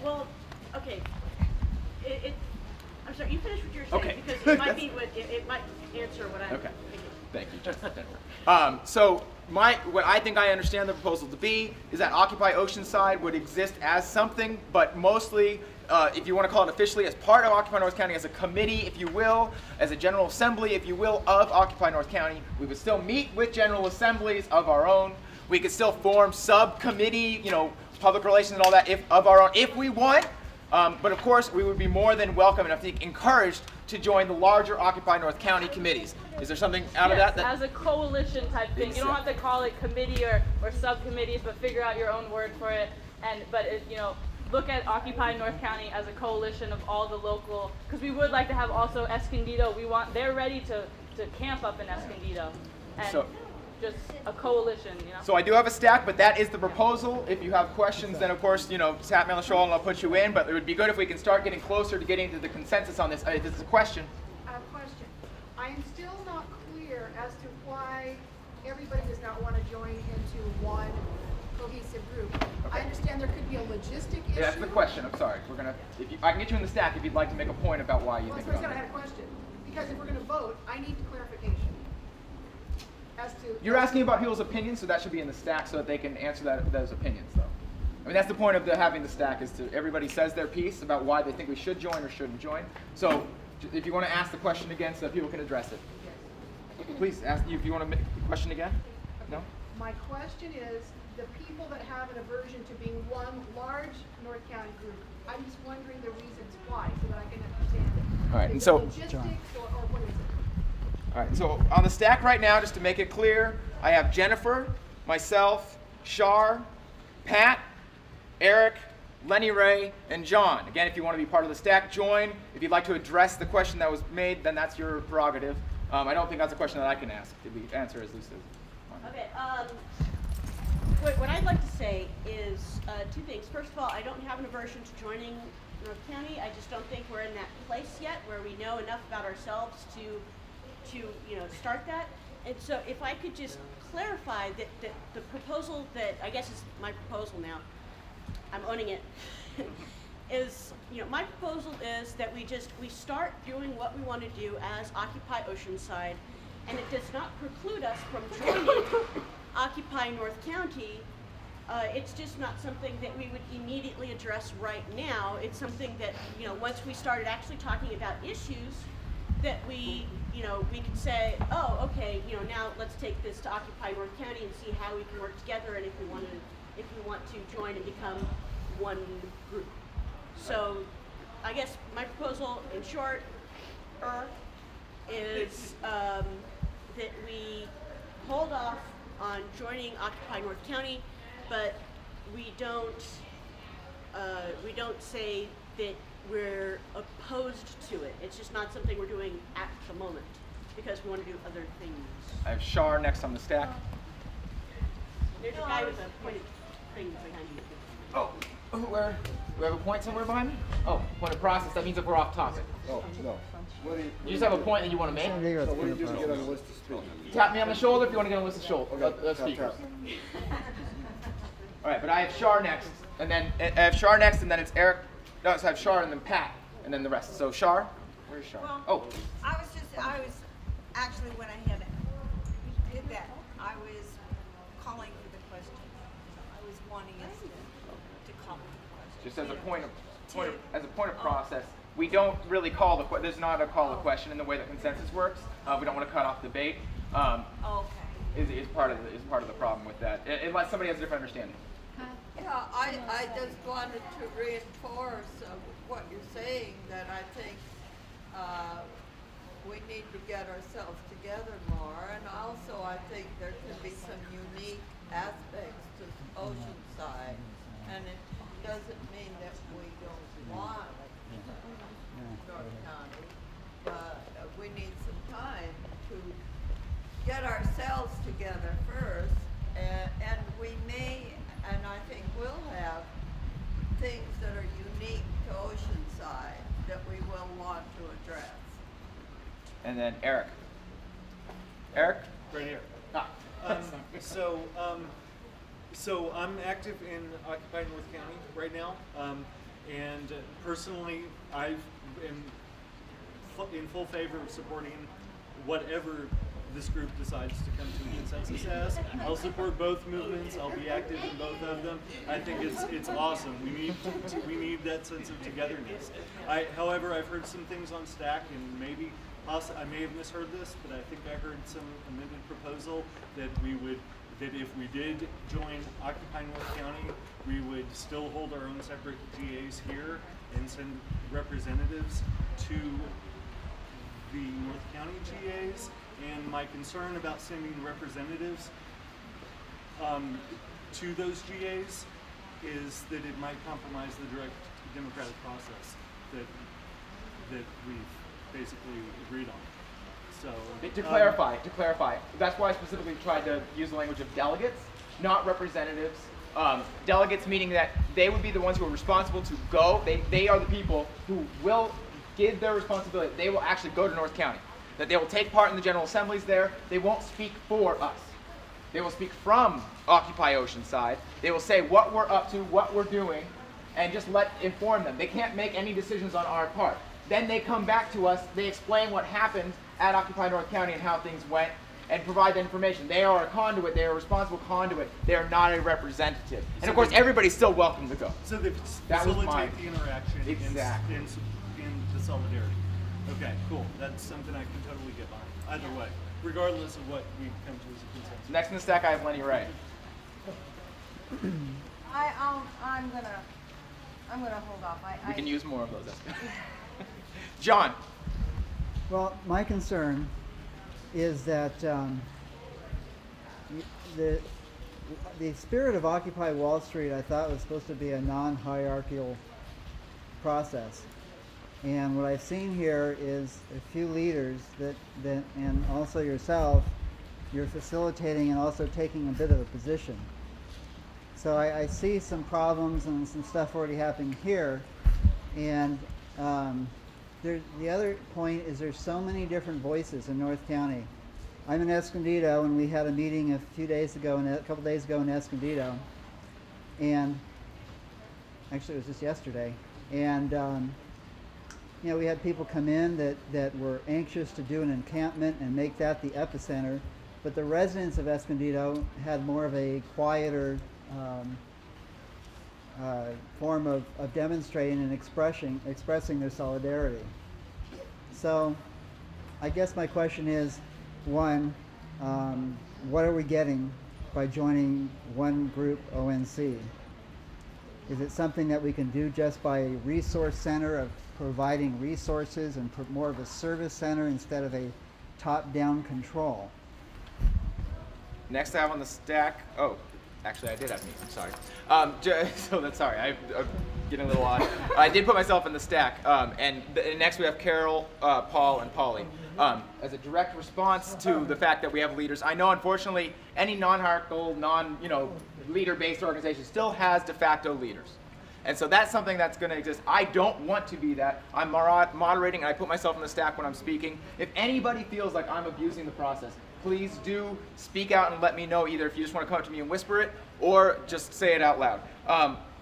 Well, okay. I'm sorry. You finish what you're saying because it might be what it might answer what I'm thinking. Thank you, Jennifer. So what I think I understand the proposal to be is that Occupy Oceanside would exist as something, but mostly, if you want to call it officially, as part of Occupy North County, as a committee, if you will, as a general assembly, if you will, of Occupy North County. We would still meet with general assemblies of our own. We could still form subcommittee, public relations and all that of our own if we want. But of course, we would be more than welcome and I think encouraged to join the larger Occupy North County committees. Is there something out of that? As a coalition type thing. You don't have to call it committee or subcommittees, but figure out your own word for it. Look at Occupy North County as a coalition of all the local, because we would like to have also Escondido. They're ready to camp up in Escondido. And just a coalition, So I do have a stack, but that is the proposal. If you have questions, then of course, tap me on the shoulder and I'll put you in. But it would be good if we can start getting closer to getting to the consensus on this. This is a question. I have a question. I am still not clear as to why everybody does not want to join into one cohesive group. Okay. I understand there could be a logistic issue. Yeah, that's the question. I'm sorry. I can get you in the stack if you'd like to make a point about why you think about it. I had a question. Because if we're going to vote, I need clarification. You're asking about people's opinions, so that should be in the stack so that they can answer those opinions, though. I mean, that's the point of having the stack, is to everybody says their piece about why they think we should join or shouldn't join. So if you want to ask the question again so that people can address it. Yes. Please, if you want to make the question again. Okay. No? My question is, the people that have an aversion to being one large North County group, I'm just wondering the reasons why so that I can understand it. All right, and so logistics or what is it? All right, so on the stack right now, just to make it clear, I have Jennifer, myself, Shar, Pat, Eric, Lenny Ray, and John. Again, if you want to be part of the stack, join. If you'd like to address the question that was made, then that's your prerogative. I don't think that's a question that I can ask. Did we answer as loose as? Okay. What I'd like to say is two things. First of all, I don't have an aversion to joining North County. I just don't think we're in that place yet where we know enough about ourselves to start that. And so if I could just clarify that the proposal that, I guess is my proposal now, I'm owning it, is, my proposal is that we start doing what we want to do as Occupy Oceanside, and it does not preclude us from joining Occupy North County. It's just not something that we would immediately address right now. It's something that, once we started actually talking about issues, that we can say, oh, okay, now let's take this to Occupy North County and see how we can work together, and if we want to join and become one group. So, I guess my proposal, in short, is that we hold off on joining Occupy North County, but we don't say that we're opposed to it. It's just not something we're doing at the moment because we want to do other things. I have Shar next on the stack. There's a guy with a pointed thing behind you. Oh, where? Do we have a point somewhere behind me? Oh, point of process. That means that we're off topic. Oh, no. You just have a point that you want to make? So what do you do to get on the list of speakers? Tap me on the shoulder if you want to get on the list of speakers. All right, but I have Shar next, and then it's Eric. No, so I have Shar and then Pat, and then the rest. So Shar, where's Shar? Well, I was actually, when I did that, I was calling for the question. I was wanting us to call for the question. Just as a point of process, we don't really call there's not a call to question in the way that consensus works. We don't want to cut off debate. Is part of the problem with that, unless somebody has a different understanding. Yeah, I just wanted to reinforce what you're saying, that I think we need to get ourselves together more, and also I think there could be some unique aspects to Oceanside, and it doesn't mean that we don't want North County, but we need some time to get ourselves together first, and we may, and I think we'll have things that are unique to Oceanside that we will want to address. And then Eric. Eric? Right here. So I'm active in Occupy North County right now, and personally, I am in full favor of supporting whatever this group decides to come to a consensus as. I'll support both movements. I'll be active in both of them. I think it's awesome. We need that sense of togetherness. However, I've heard some things on Stack, and maybe I may have misheard this, but I think I heard some amended proposal that if we did join Occupy North County, we would still hold our own separate GAs here and send representatives to the North County GAs. And my concern about sending representatives to those GAs is that it might compromise the direct democratic process that we've basically agreed on. So to clarify, that's why I specifically tried to use the language of delegates, not representatives. Delegates meaning that they would be the ones who are responsible to go. They are the people who will give their responsibility. They will actually go to North County. That they will take part in the General Assemblies there. They won't speak for us. They will speak from Occupy Oceanside. They will say what we're up to, what we're doing, and just inform them. They can't make any decisions on our part. Then they come back to us, they explain what happened at Occupy North County and how things went, and provide the information. They are a conduit, they are a responsible conduit. They are not a representative. And of course, everybody's still welcome to go. So they facilitate the interaction and the solidarity. Okay, cool. That's something I can totally get behind. Either way, regardless of what we come to as a consensus. Next in the stack, I have Lenny Ray. I'm gonna hold off. We can use more of those. John. Well, my concern is that the spirit of Occupy Wall Street, I thought, was supposed to be a non-hierarchical process. And what I've seen here is a few leaders that and also yourself, you're facilitating and also taking a bit of a position. So I see some problems and some stuff already happening here. And the other point is there's so many different voices in North County. I'm in Escondido, and we had a meeting a couple days ago in Escondido. And actually it was just yesterday. And you know, we had people come in that were anxious to do an encampment and make that the epicenter, but the residents of Escondido had more of a quieter form of demonstrating and expressing their solidarity. So I guess my question is, one, what are we getting by joining one group ONC? Is it something that we can do just by a resource center of providing resources and more of a service center instead of a top-down control? Next I have on the stack, oh, actually I did have me, I'm sorry. So that's sorry, I'm getting a little odd. I did put myself in the stack. And next we have Carol, Paul, and Polly. As a direct response to the fact that we have leaders, I know unfortunately any non-hierarchical, leader-based organization still has de facto leaders. And so that's something that's going to exist. I don't want to be that. I'm moderating, and I put myself in the stack when I'm speaking. If anybody feels like I'm abusing the process, please do speak out and let me know, either if you just want to come up to me and whisper it, or just say it out loud.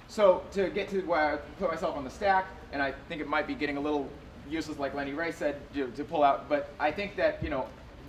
So to get to where I put myself on the stack, and I think it might be getting a little useless, like Lenny Ray said, to pull out, but I think that,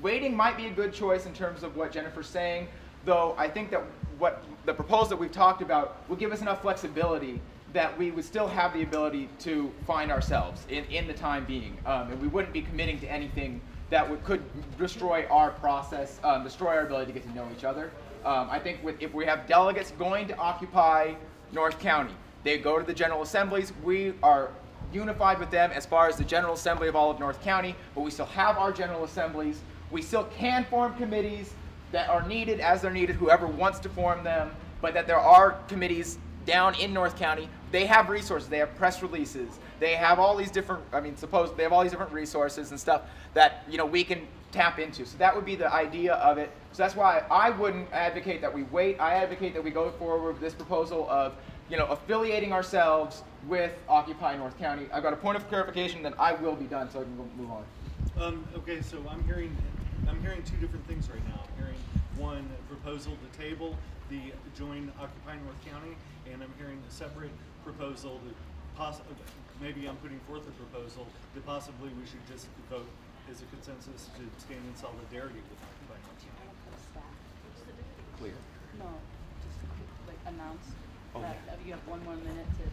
waiting might be a good choice in terms of what Jennifer's saying, though I think that what the proposal that we've talked about will give us enough flexibility that we would still have the ability to find ourselves in the time being. And we wouldn't be committing to anything that could destroy our process, destroy our ability to get to know each other. I think if we have delegates going to occupy North County, they go to the General Assemblies, we are unified with them as far as the General Assembly of all of North County, but we still have our General Assemblies. We still can form committees that are needed as they're needed, whoever wants to form them, but that there are committees down in North County. They have resources, they have press releases, they have all these different, they have all these different resources and stuff that, we can tap into. So that would be the idea of it. So that's why I wouldn't advocate that we wait. I advocate that we go forward with this proposal of, affiliating ourselves with Occupy North County. I've got a point of clarification, then I will be done, so I can move on. Okay, so I'm hearing two different things right now. I'm hearing one proposal to table the join Occupy North County, and I'm hearing a separate proposal that maybe I'm putting forth a proposal that possibly we should just vote as a consensus to stand in solidarity with clear. No, just like announce Oh, that yeah. you have 1 more minute to,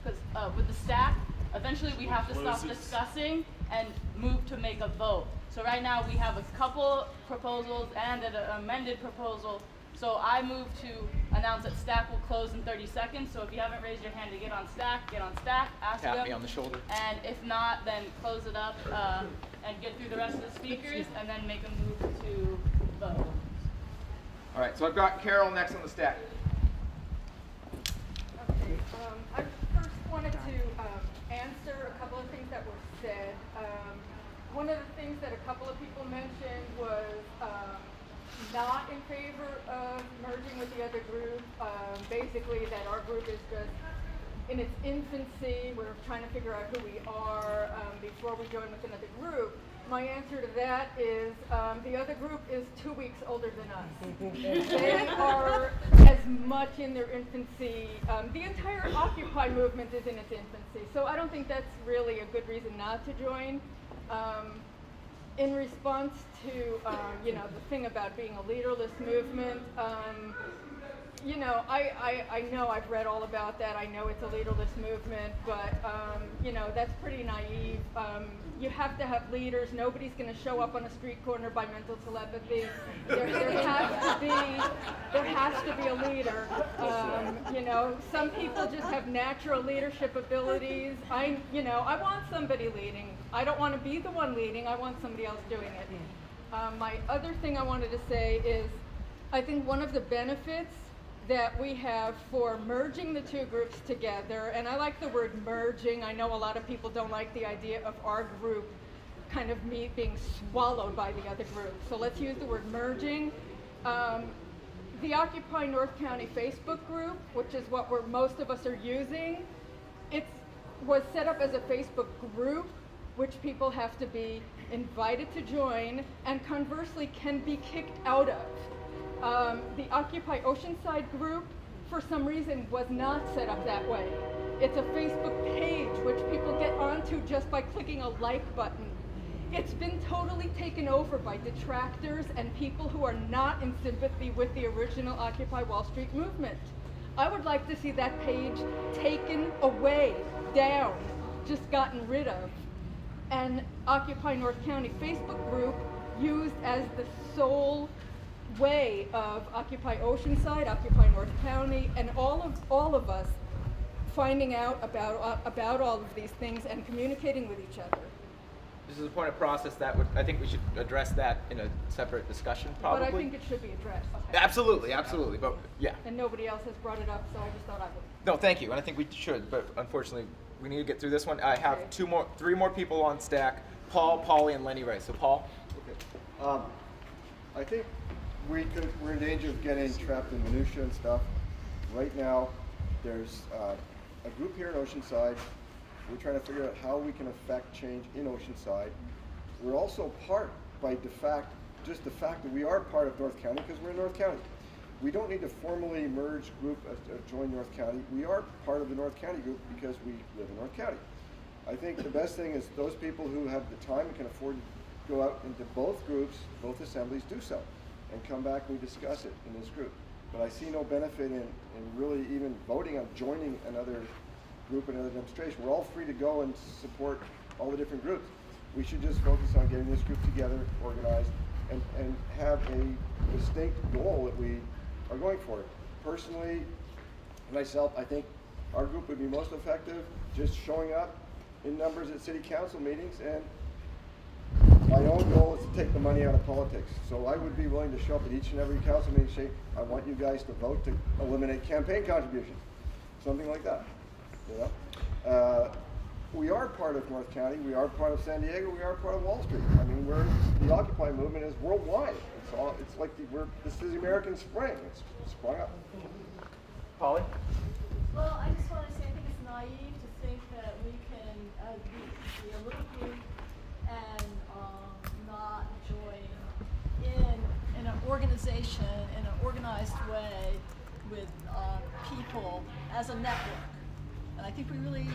because with the stack, eventually we have to stop discussing and move to make a vote. So right now we have a couple proposals and an amended proposal. So I move to announce that stack will close in 30 seconds. So if you haven't raised your hand to get on stack, ask them. Tap me on the shoulder. And if not, then close it up and get through the rest of the speakers and then make a move to vote. All right, so I've got Carol next on the stack. Okay, I first wanted to answer a couple of things that were said. One of the things that a couple of people mentioned was not in favor of merging with the other group. Basically that our group is just in its infancy. We're trying to figure out who we are before we join with another group. My answer to that is the other group is 2 weeks older than us. They are as much in their infancy. The entire Occupy movement is in its infancy, so I don't think that's really a good reason not to join. In response to you know, the thing about being a leaderless movement, you know, I know I've read all about that. I know it's a leaderless movement, but you know, that's pretty naive. You have to have leaders. Nobody's going to show up on a street corner by mental telepathy. There has to be a leader. You know, some people just have natural leadership abilities. You know, I want somebody leading. I don't want to be the one leading. I want somebody else doing it. My other thing I wanted to say is, I think one of the benefits that we have for merging the two groups together, and I like the word merging. I know a lot of people don't like the idea of our group kind of being swallowed by the other group. So let's use the word merging. The Occupy North County Facebook group, which is what most of us are using, it was set up as a Facebook group, which people have to be invited to join and conversely can be kicked out of. The Occupy Oceanside group, for some reason, was not set up that way. It's a Facebook page which people get onto just by clicking a like button. It's been totally taken over by detractors and people who are not in sympathy with the original Occupy Wall Street movement. I would like to see that page taken away, down, just gotten rid of. And Occupy North County Facebook group used as the sole way of Occupy Oceanside, Occupy North County, and all of us finding out about all of these things and communicating with each other. This is a point of process that I think we should address that in a separate discussion, probably. But I think it should be addressed. Okay. Absolutely, absolutely, but yeah. And nobody else has brought it up, so I just thought I would. No, thank you, and I think we should, but unfortunately, we need to get through this one. I have three more people on stack: Paul, Polly, and Lenny Ray. So, Paul. Okay. I think we're in danger of getting trapped in minutia and stuff. Right now, there's a group here in Oceanside. We're trying to figure out how we can affect change in Oceanside. We're also part, by just the fact that we are part of North County, because we're in North County. We don't need to formally merge group join North County. We are part of the North County group because we live in North County. I think the best thing is those people who have the time and can afford to go out into both groups, both assemblies, do so, and come back and we discuss it in this group. But I see no benefit in really even voting on joining another group, another demonstration. We're all free to go and support all the different groups. We should just focus on getting this group together, organized, and have a distinct goal that we are going for. Personally, myself, I think our group would be most effective just showing up in numbers at city council meetings, and my own goal is to take the money out of politics. So I would be willing to show up at each and every council meeting and say, I want you guys to vote to eliminate campaign contributions. Something like that. You know? We are part of North County, we are part of San Diego, we are part of Wall Street. I mean, the Occupy movement is worldwide. It's like this is the American Spring. It's sprung up. Polly? Well, I just want to say I think it's naive to think that we can be a little group and not join in an organization in an organized way with people as a network. And I think we really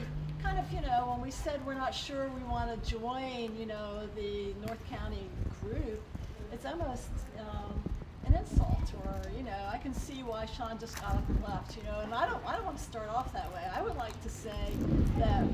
kind of, you know, when we said we're not sure we want to join, you know, the North County group, it's almost, and then insult, or I can see why Sean just got up and left, and I don't want to start off that way. I would like to say that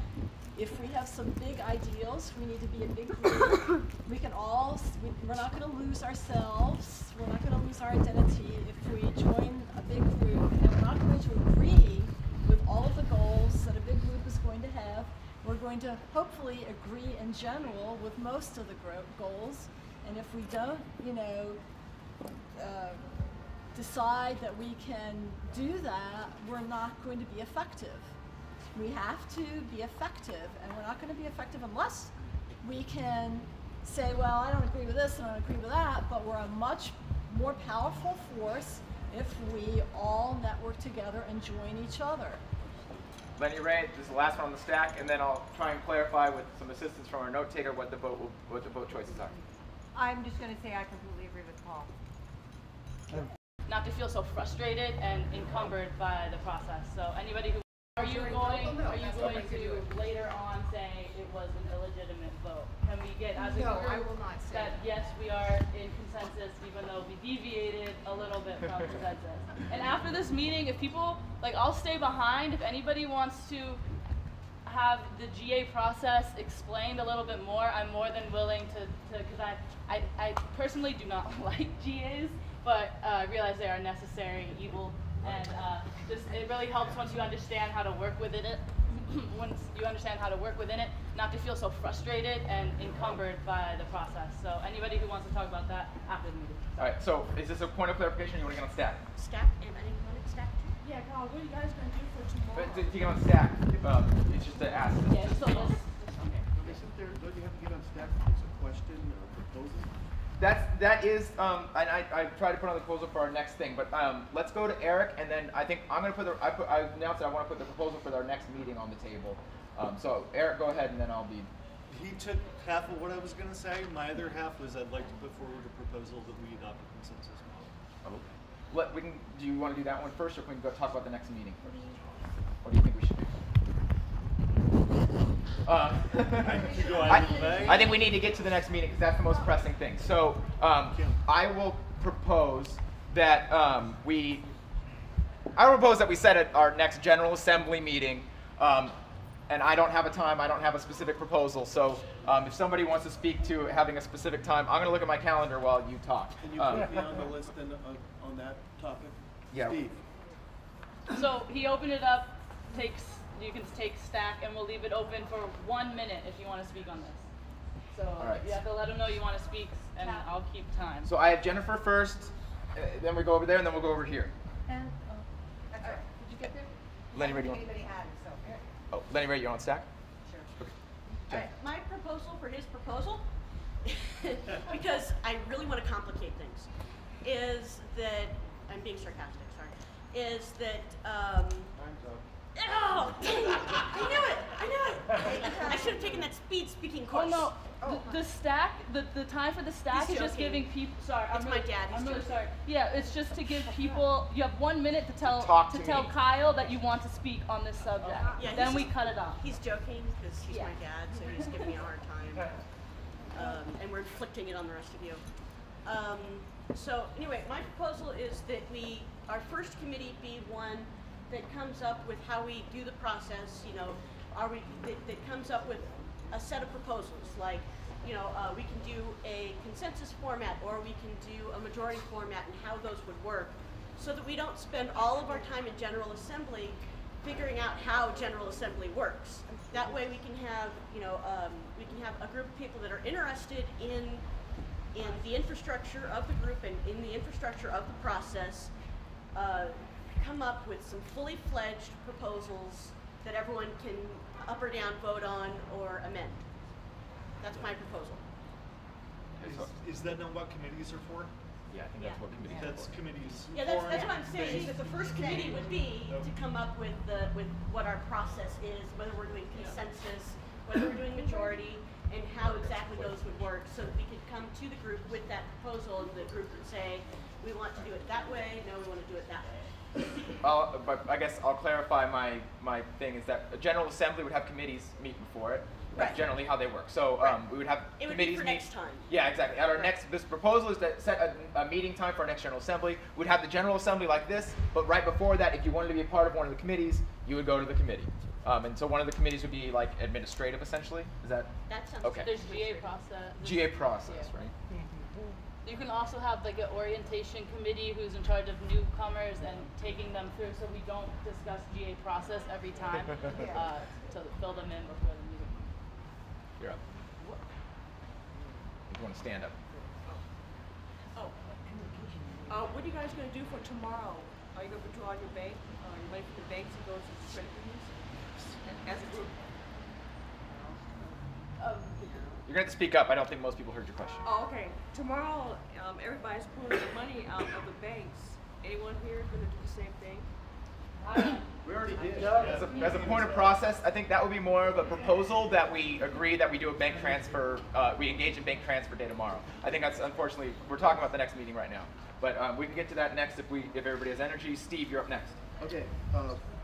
if we have some big ideals, we need to be a big group. We're not going to lose ourselves. We're not going to lose our identity if we join a big group, and we're not going to agree with all of the goals that a big group is going to have. We're going to hopefully agree in general with most of the goals, and if we don't, decide that we can do that, we're not going to be effective. We have to be effective, and we're not going to be effective unless we can say, well, I don't agree with this and I don't agree with that, but we're a much more powerful force if we all network together and join each other. Lenny Ray, this is the last one on the stack, and then I'll try and clarify with some assistance from our note taker what the vote choices are. I'm just going to say I completely agree with Paul. Not to feel so frustrated and encumbered by the process. So anybody who are you going to later on say it was an illegitimate vote? Can we get as a group I will not say that yes, we are in consensus, even though we deviated a little bit from consensus? And after this meeting, if people I'll stay behind. If anybody wants to have the GA process explained a little bit more, I'm more than willing to because I personally do not like GAs, but I realize they are a necessary evil, and it really helps once you understand how to work within it. Once you understand how to work within it, not to feel so frustrated and encumbered by the process. So anybody who wants to talk about that after the meeting. All right. So is this a point of clarification? Or you want to get on stack? Stack, and I didn't want it stacked too. Yeah, Carl, what are you guys going to do for tomorrow? But to get on stack, it's just to ask. Yeah, so this. Don't you have to get on stack if it's a question or a proposal? That is, and I tried to put on the proposal for our next thing, but let's go to Eric, and then I think I'm going to put I announced that I want to put the proposal for our next meeting on the table. So Eric, go ahead, and then I'll be. He took half of what I was going to say. My other half was I'd like to put forward a proposal that we adopt a consensus model. Okay. Do you want to do that one first, or can we go talk about the next meeting first? What do you think we should do? I think we need to get to the next meeting because that's the most pressing thing. So I will propose that we set at our next General Assembly meeting, and I don't have a time, I don't have a specific proposal, so if somebody wants to speak to having a specific time, I'm going to look at my calendar while you talk. Can you put me on the list on that topic? Yeah. Steve. So he opened it up, you can take stack, and we'll leave it open for 1 minute if you want to speak on this. So right. You have to let him know you want to speak, and I'll keep time. So I have Jennifer first, then we go over there, and then we'll go over here. And, That's right. Did you get there? Lenny Ray, Anybody had it, so. Oh, Lenny Ray, you're on stack? Sure. Okay. All right, my proposal for his proposal, because I really want to complicate things, is that, I'm being sarcastic, sorry, is that, Time's up. oh, I knew it! I should have taken that speed speaking course. Oh no, the stack, the time for the stack is just giving people, sorry, It's my dad, he's I'm really joking. sorry. Yeah, it's just to give people, you have 1 minute to tell me. Kyle that you want to speak on this subject. Yeah, then we cut it off. He's joking because he's my dad, so he's giving me a hard time. And we're inflicting it on the rest of you. So anyway, my proposal is that our first committee be one that comes up with how we do the process, that comes up with a set of proposals, like, we can do a consensus format, or we can do a majority format, and how those would work, so that we don't spend all of our time in General Assembly figuring out how General Assembly works. That way we can have, a group of people that are interested in the infrastructure of the group and in the infrastructure of the process, come up with some fully fledged proposals that everyone can up or down vote on or amend. That's my proposal. Is that not what committees are for? Yeah, I think that's what committees are That's for. committees. Yeah, that's what I'm saying, is that the first committee would be to come up with what our process is, whether we're doing consensus, whether we're doing majority, and how exactly those would work, so that we could come to the group with that proposal, and the group would say, we want to do it that way, no, we want to do it that way. but I guess I'll clarify my thing is that a General Assembly would have committees meet before it. That's Right. generally how they work. So we would have It would committees be for meet. next time. Yeah, exactly. At our next, this proposal is to set a meeting time for our next General Assembly. We'd have the General Assembly like this, but right before that, if you wanted to be a part of one of the committees, you would go to the committee. And so one of the committees would be like administrative, essentially. Is that? That sounds okay? There's GA process. GA process, right? You can also have like an orientation committee who's in charge of newcomers and taking them through, so we don't discuss GA process every time to fill them in before the meeting. You're up. You want to stand up? What are you guys going to do for tomorrow? Are you going to withdraw your bank? Are you waiting for the banks to go to the credit unions as a group? You're going to have to speak up. I don't think most people heard your question. Oh, okay. Tomorrow, everybody's pulling the money out of the banks. Anyone here is going to do the same thing? We already did. As a point of process, I think that would be more of a proposal that we agree that we do a bank transfer, we engage in bank transfer day tomorrow. I think that's, unfortunately, we're talking about the next meeting right now. But we can get to that next if everybody has energy. Steve, you're up next. Okay,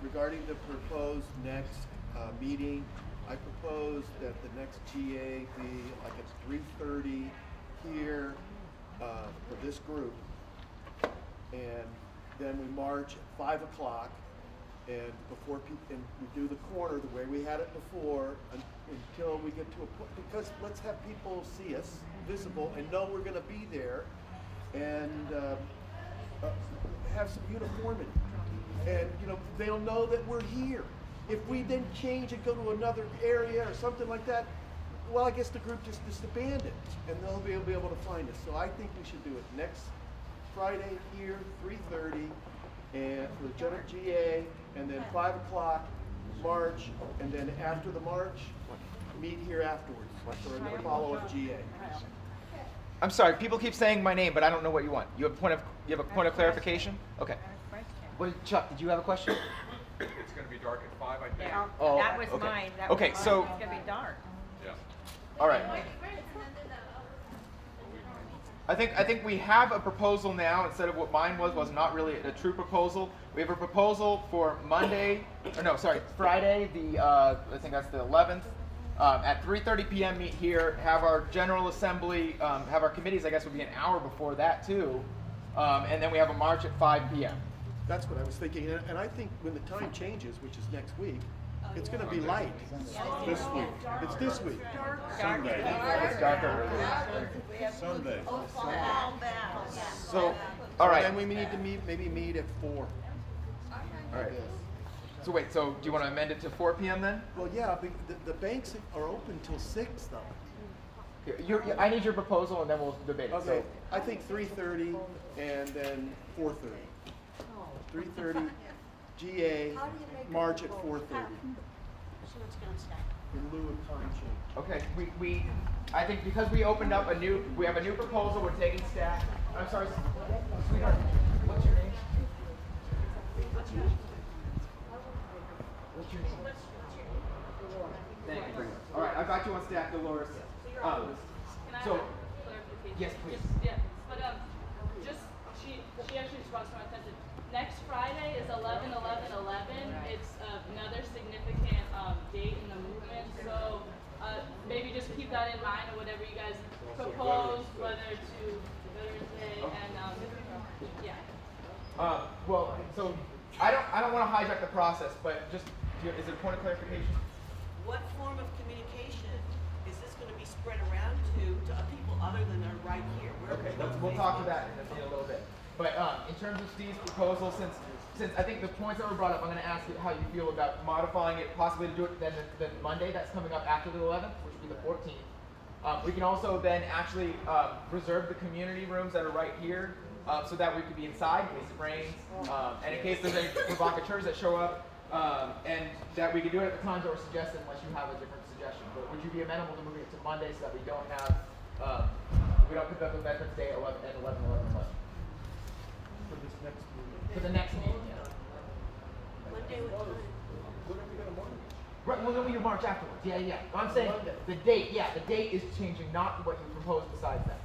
regarding the proposed next meeting, I propose that the next GA be like at 3:30 here for this group, and then we march at 5 o'clock, and and we do the corner the way we had it before until we get to a point, because let's have people see us visible and know we're going to be there, and have some uniformity, and they'll know that we're here. If we then change and go to another area or something like that, well, I guess the group just disbanded, and they'll be able to find us. So I think we should do it next Friday here, 3:30, and for the general GA, and then 5 o'clock march, and then after the march, meet here afterwards for a follow-up GA. I'm sorry, people keep saying my name, but I don't know what you want. You have a point of clarification? Okay. Well, Chuck, did you have a question? It's going to be dark at 5, I think. Yeah, Oh, that was okay. mine. That Okay, was mine. so- It's going to be dark. Yeah. All right. I think we have a proposal now instead of what mine was not really a true proposal. We have a proposal for Friday, I think that's the 11th, at 3:30 p.m. meet here, have our General Assembly, have our committees, I guess would be an hour before that too, and then we have a march at 5 p.m. That's what I was thinking, and I think when the time changes, which is next week, it's going to be light. This week. It's this week. Sunday. It's darker. Sunday. So, all right. Then we need to maybe meet at 4. All right. So wait, so do you want to amend it to 4 p.m. then? Well, yeah, the banks are open till 6 though. Here, I need your proposal and then we'll debate it. Okay, So, I think 3:30 and then 4:30. 3:30 GA, march at 4:30 So it's going to stack. in lieu of time change. okay, we I think because we opened up we have a new proposal, we're taking staff. I'm sorry, sweetheart, what's your name? What's your name? Thank you. All right, I got you on staff, Dolores. Can I have clarification? Yes, please. Yeah, but she actually just brought to my attention. Next Friday is 11/11/11. It's another significant date in the movement, so maybe just keep that in mind, or whatever you guys propose, whether to Veterans Day and yeah. Well, so I don't want to hijack the process, but just is it a point of clarification? What form of communication is this going to be spread around to people other than are right here? Okay, we'll talk to that in a little bit. But in terms of Steve's proposal, since I think the points that were brought up, I'm going to ask you how you feel about modifying it, possibly to do it then the Monday that's coming up after the 11th, which would be the 14th. We can also then actually reserve the community rooms that are right here, so that we could be inside in case it rains, and in case there's any provocateurs that show up, and that we could do it at the times that were suggested unless you have a different suggestion. But would you be amenable to moving it to Monday so that we don't have, we don't pick up the Veterans Day at 11/11/11? For this next meeting. For the next meeting, yeah. Monday with time. Whatever you're going to march. Right, well, then we can march afterwards. Yeah. I'm saying the date, the date is changing, not what you proposed besides that.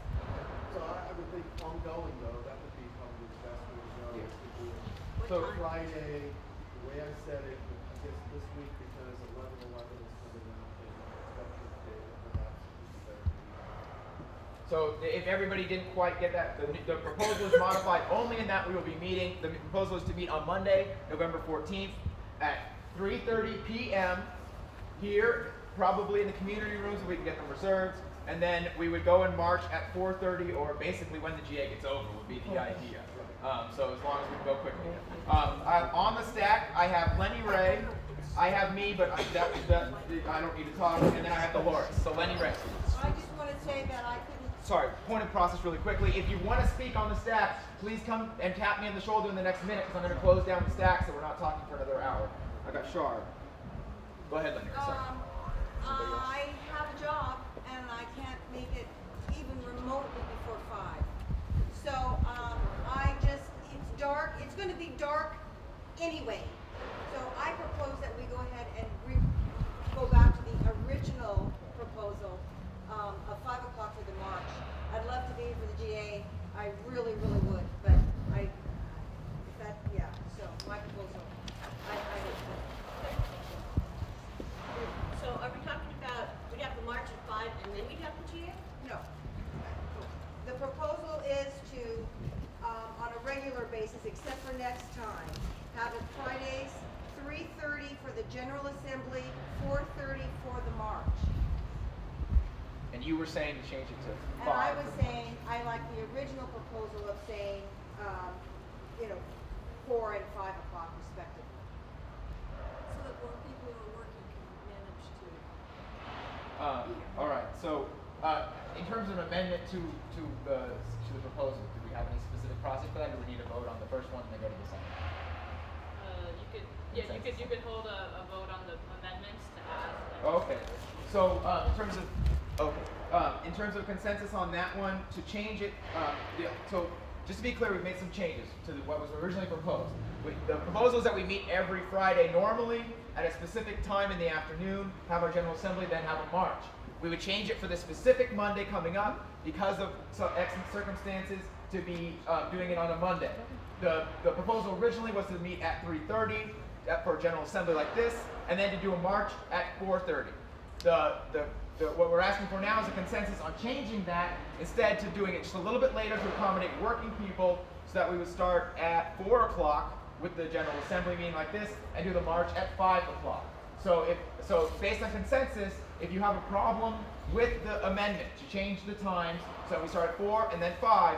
So I would think ongoing though, that would be probably the best way to go. Is to do it. So Friday, the way I said it, I guess this week because 11/11 is coming up and Veterans Day, perhaps it's better. So if everybody didn't quite get that, the proposal is modified only in that we will be meeting, the proposal is to meet on Monday, November 14th at 3:30 p.m. here, probably in the community rooms so we can get them reserved. And then we would go in March at 4:30 or basically when the GA gets over would be the idea. So as long as we can go quickly. On the stack, I have Lenny Ray, I have me, but I don't need to talk, and then I have Dolores. So Lenny Ray. I just want to say that I couldn't. Sorry, point of process really quickly. If you want to speak on the stack, please come and tap me on the shoulder in the next minute because I'm going to close down the stack so we're not talking for another hour. I got Shar. Go ahead, Lenny Ray. Sorry. I have a job and I can't make it even remotely before 5. So it's dark. It's going to be dark anyway. So I propose that we go ahead and go back to the original proposal of 5 o'clock for the march. I'd love to be for the GA. I really, really would. But so my proposal. So are we talking about, we'd have the march at 5 and then we'd have the GA? No. The proposal is to, on a regular basis, except for next time, have it Fridays, 3:30 for the General Assembly, 4:30 for the march. And you were saying to change it to 5. And I was saying, I like the original proposal of saying, 4 and 5 o'clock respectively. So that more people who are working can manage to. All right. So in terms of an amendment to the proposal, do we have any specific process for that, or do we need a vote on the first one and then go to the second? You could hold a vote on the amendments to add. Okay. So in terms of consensus on that one, to change it, so just to be clear, we've made some changes to what was originally proposed. The proposal is that we meet every Friday normally at a specific time in the afternoon, have our General Assembly, then have a march. We would change it for the specific Monday coming up because of some excellent circumstances to be doing it on a Monday. The proposal originally was to meet at 3:30 for a General Assembly like this, and then to do a march at 4:30. What we're asking for now is a consensus on changing that, instead to doing it just a little bit later to accommodate working people, so that we would start at 4 o'clock with the General Assembly meeting like this, and do the march at 5 o'clock. So based on consensus, if you have a problem with the amendment to change the times, so we start at 4 and then 5,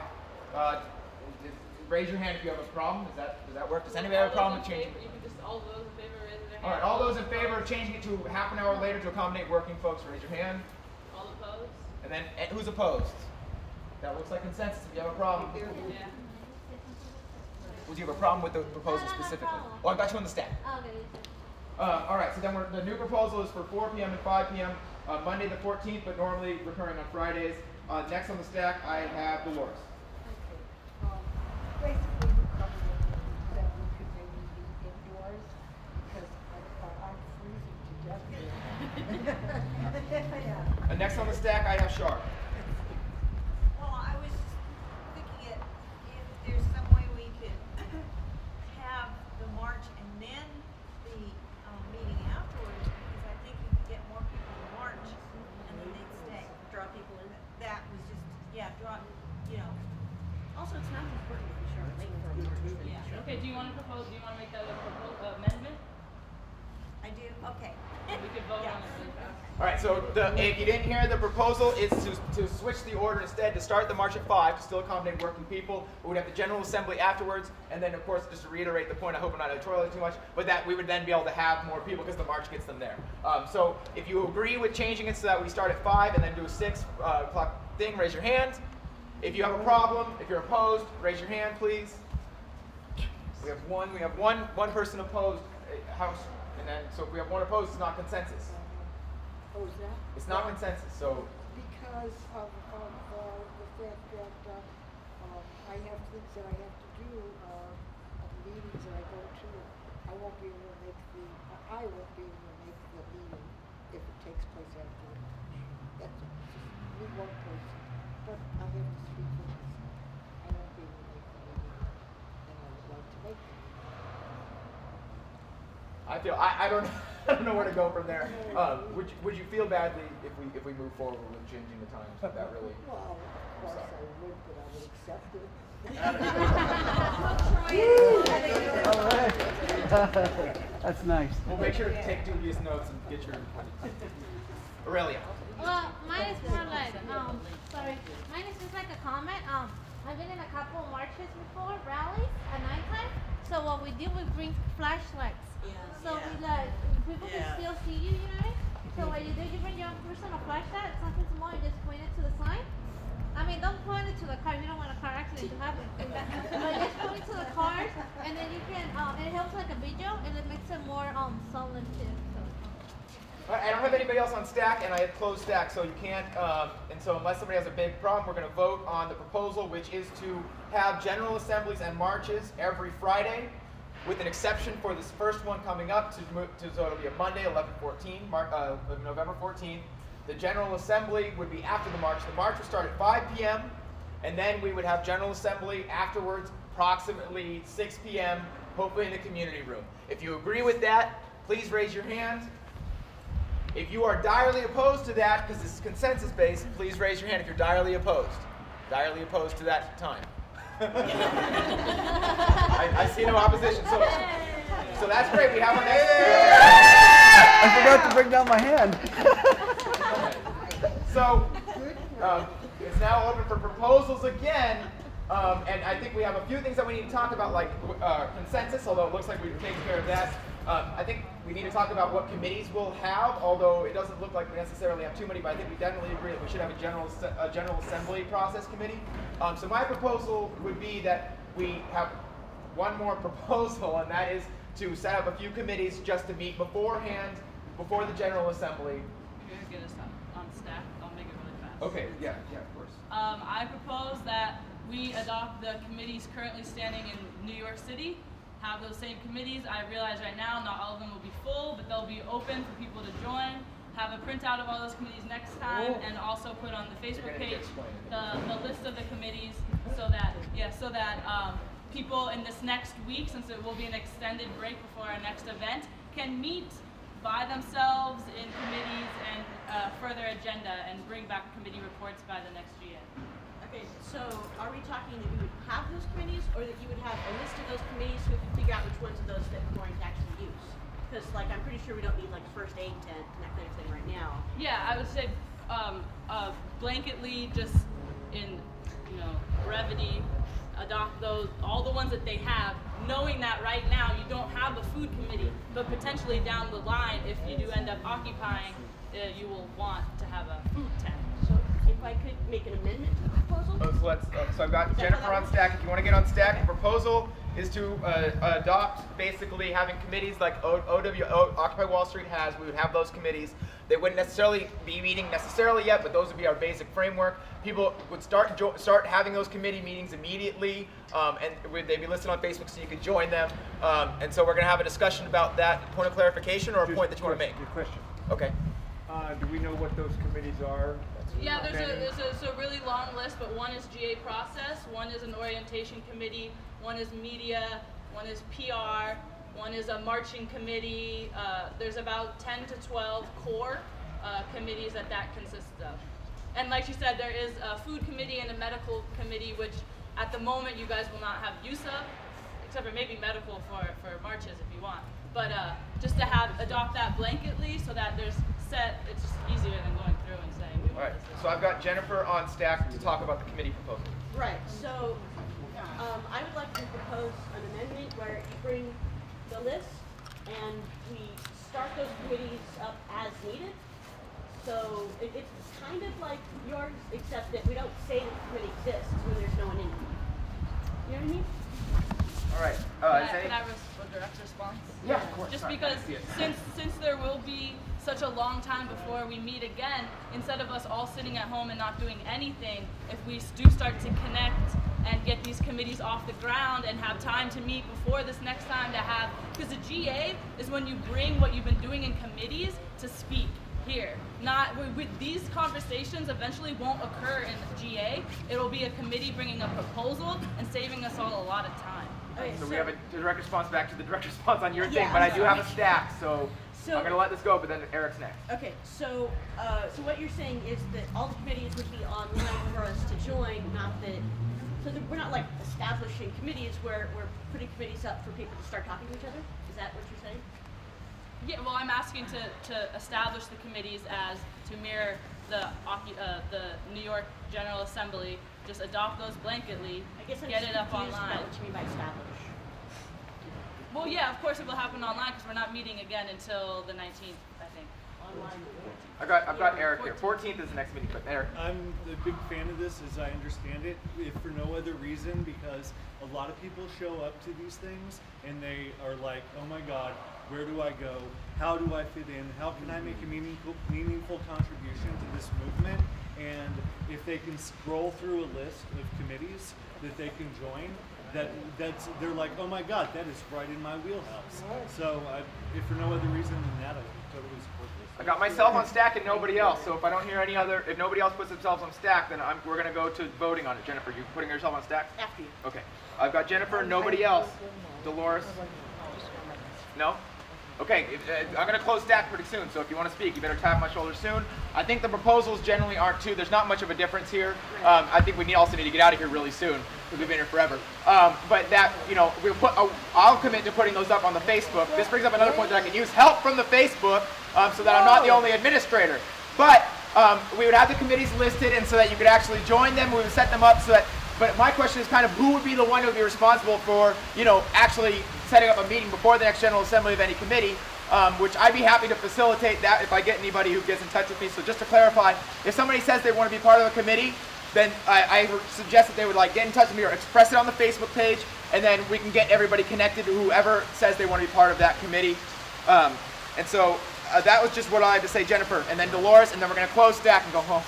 raise your hand if you have a problem. Does that work? Does anybody have a problem with changing? You can just, all those in favor, raise their hand. All right, all those in favor of changing it to half an hour later to accommodate working folks, raise your hand. All opposed? And then, who's opposed? That looks like consensus. If you have a problem. Yeah. Would you have a problem with the proposal specifically? Oh, I got you on the stack. All right, so then the new proposal is for 4 p.m. and 5 p.m. Monday the 14th, but normally recurring on Fridays. Next on the stack, I have Dolores. Basically, you covered everything that we could maybe be indoors because I'm freezing to death here. Next on the stack, I have Shar. Well, I was thinking if there's some way we could have the march and then the meeting afterwards, because I think you could get more people to march and then they'd stay. Draw people in. That was just, Also, it's not important to be sure late for a march. Yeah. Okay, do you want to make that a amendment? I do? Okay. We could vote on it really fast. All right, so if you didn't hear, the proposal is to switch the order instead, to start the march at 5 to still accommodate working people. We would have the General Assembly afterwards, and then, of course, just to reiterate the point, I hope I'm not editorializing too much, but that we would then be able to have more people because the march gets them there. So if you agree with changing it so that we start at 5 and then do a 6 o'clock thing, raise your hand. If you have a problem, if you're opposed, raise your hand, please. We have one person opposed, House, and then, so if we have one opposed, it's not consensus. Oh, is that? It's not consensus, so. Because of the fact that I have things that I have to do, meetings that I go to, I won't be able to make the meeting if it takes place after the march. That's just me one person. But I have to speak for myself. I won't be able to make the meeting, and I would like to make the meeting. feel. I don't know where to go from there. Would you feel badly if we move forward with changing the times? Would that really? Well, of course I would, but I would accept it. That's nice. We'll make sure to take dubious notes and get your Aurelia. Well, mine is more like, mine is just like a comment. I've been in a couple of marches before, rallies at nighttime. So what we do, we bring flashlights. So we like, people can still see you, you know? So what you do, you bring your own personal flashlight, something small, you just point it to the sign. I mean, don't point it to the car, you don't want a car accident to happen. But just point it to the cars, and then you can, it helps like a video, and it makes it more solid too. I don't have anybody else on stack, and I have closed stack, so you can't, and so unless somebody has a big problem, we're going to vote on the proposal, which is to have general assemblies and marches every Friday, with an exception for this first one coming up, so it'll be a Monday, November 14th. The General Assembly would be after the march. The march would start at 5 p.m., and then we would have General Assembly afterwards, approximately 6 p.m., hopefully in the community room. If you agree with that, please raise your hand. If you are direly opposed to that, because this is consensus-based, please raise your hand if you're direly opposed. Direly opposed to that time. I see no opposition. So that's great. We have our next. I forgot to bring down my hand. So it's now open for proposals again. And I think we have a few things that we need to talk about, like consensus, although it looks like we've taken care of that. I think we need to talk about what committees we'll have, although it doesn't look like we necessarily have too many, but I think we definitely agree that we should have a General Assembly process committee. So my proposal would be that we have one more proposal, and that is to set up a few committees just to meet beforehand, before the General Assembly. Can you get us on stack? I'll make it really fast. Okay, yeah, of course. I propose that we adopt the committees currently standing in New York City, have those same committees. I realize right now not all of them will be full, but they'll be open for people to join. Have a printout of all those committees next time, and also put on the Facebook page the list of the committees, so that people in this next week, since it will be an extended break before our next event, can meet by themselves in committees and further agenda and bring back committee reports by the next GA. Okay, so are we talking that we would have those committees, or that you would have a list of those committees so we can figure out which ones of those that we're going to actually use? Because, like, I'm pretty sure we don't need, like, a first aid tent and that kind of thing right now. Yeah, I would say blanketly, just in, brevity, adopt all the ones that they have, knowing that right now you don't have a food committee, but potentially down the line, if you do end up occupying, you will want to have a food tent. So if I could make an amendment to the proposal? So I've got Jennifer on stack. If you want to get on stack, the proposal is to adopt basically having committees like Occupy Wall Street has. We would have those committees. They wouldn't necessarily be meeting yet, but those would be our basic framework. People would start having those committee meetings immediately, and they'd be listed on Facebook so you could join them. And so we're going to have a discussion about that. Point of clarification or a point that you want to make? Your question. Okay. Do we know what those committees are? Yeah, there's a really long list, but one is GA process, one is an orientation committee, one is media, one is PR, one is a marching committee. There's about 10 to 12 core committees that consists of. And like she said, there is a food committee and a medical committee, which at the moment you guys will not have use of, except for maybe medical for marches if you want. But just to adopt that blanketly so that there's it's just easier than going through and saying we want. All right, so I've got Jennifer on stack to talk about the committee proposal. Right, so I would like to propose an amendment where you bring the list and we start those committees up as needed. So it's kind of like yours, except that we don't say that the committee exists when there's no one in it. You know what I mean? All right. Can I a direct response? Yeah, of course. Just because since there will be such a long time before we meet again, instead of us all sitting at home and not doing anything, if we do start to connect and get these committees off the ground and have time to meet before this next time because the GA is when you bring what you've been doing in committees to speak here. Not with these conversations eventually won't occur in the GA. It'll be a committee bringing a proposal and saving us all a lot of time. Okay, So we have a direct response back to the direct response on your thing, but I do have a stack, so I'm going to let this go, but then Eric's next. Okay, so what you're saying is that all the committees would be online for us to join, not that, so that we're not like establishing committees, we're putting committees up for people to start talking to each other? Is that what you're saying? Yeah, well, I'm asking to establish the committees as to mirror the New York General Assembly, just adopt those blanketly, get it up online. What you mean by establish? Well, yeah, of course it will happen online because we're not meeting again until the 19th, I think. Online. I've got Eric here. 14th is the next meeting, but Eric. I'm a big fan of this as I understand it, if for no other reason, because a lot of people show up to these things and they are like, oh my God, where do I go? How do I fit in? How can I make a meaningful contribution to this movement? And if they can scroll through a list of committees that they can join, they're like, oh my God, that is right in my wheelhouse. So if for no other reason than that, I totally support this. I got myself on stack and nobody else, so if I don't hear if nobody else puts themselves on stack, then we're going to go to voting on it. Jennifer, you putting yourself on stack? After you. Okay. I've got Jennifer, nobody else. Dolores? No? Okay, I'm going to close stack pretty soon, so if you want to speak, you better tap my shoulder soon. I think the proposals generally aren't too, there's not much of a difference here. I think we also need to get out of here really soon, because we've been here forever. But that, I'll commit to putting those up on the Facebook. This brings up another point that I can use help from the Facebook, so that I'm not the only administrator. But we would have the committees listed, and so that you could actually join them, we would set them up so that, but my question is kind of who would be the one who would be responsible for, actually setting up a meeting before the next General Assembly of any committee, which I'd be happy to facilitate that if I get anybody who gets in touch with me. So just to clarify, if somebody says they want to be part of a committee, then I suggest that they would get in touch with me or express it on the Facebook page, and then we can get everybody connected to whoever says they want to be part of that committee. And so that was just what I had to say, Jennifer, and then Dolores, and then we're going to close stack and go home.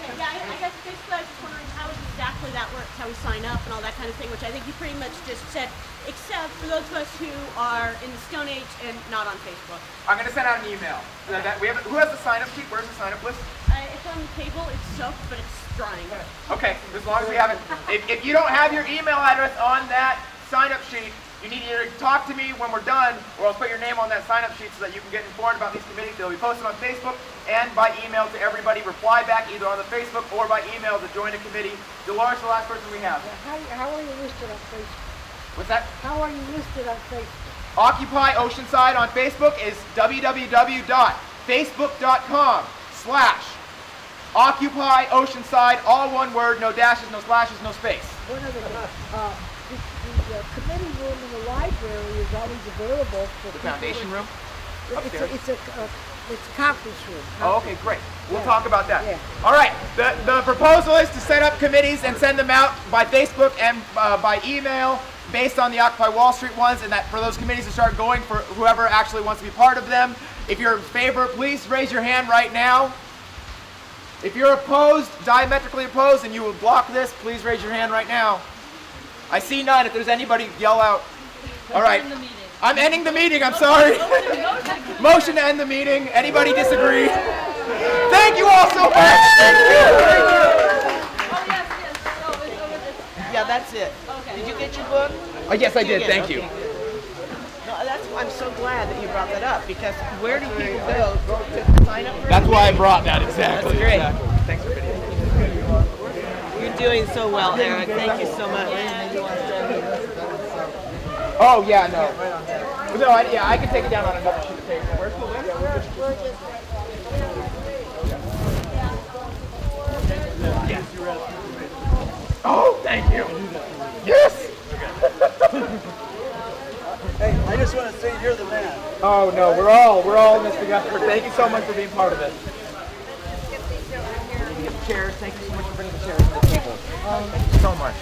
Okay, yeah, I guess basically I was just wondering how exactly that works, how we sign up and all that kind of thing, which I think you pretty much just said, except for those of us who are in the Stone Age and not on Facebook. I'm going to send out an email. Who has the sign-up sheet? Where's the sign-up list? It's on the table, it's soaked, but it's drying. Okay, as long as we have it. If you don't have your email address on that sign-up sheet, you need to either talk to me when we're done, or I'll put your name on that sign-up sheet so that you can get informed about these committees. They'll be posted on Facebook and by email to everybody. Reply back either on the Facebook or by email to join a committee. Dolores, the last person we have. How are you listed on Facebook? What's that? How are you listed on Facebook? Occupy Oceanside on Facebook is www.facebook.com/Occupy Oceanside, all one word, no dashes, no slashes, no space. One other thing. The committee room in the library is always available for the foundation room? Upstairs? It's a conference room. Oh, okay, great. We'll talk about that. Yeah. All right, the proposal is to set up committees and send them out by Facebook and by email based on the Occupy Wall Street ones, and that for those committees to start going for whoever actually wants to be part of them. If you're in favor, please raise your hand right now. If you're opposed, diametrically opposed, and you will block this, please raise your hand right now. I see none. If there's anybody, yell out. All right. I'm ending the meeting. I'm sorry. Motion to end the meeting. Anybody disagree? Thank you all so much. Thank you. Yeah, that's it. Okay. Did you get your book? Oh, yes, I did. Thank you. No, I'm so glad that you brought that up, because where do people go to sign up for? That's why I brought that, exactly. That's great. Exactly. Thanks for video. You're doing so well, Eric. Thank you so much. Oh, yeah, no. No, I can take it down on another sheet of paper. Where's the list? Oh, thank you. Yes! Hey, I just want to say you're the man. Oh, no, we're all in this together. Thank you so much for being part of it. Chairs, thank you so much for bringing the chairs to the table. Thank you so much.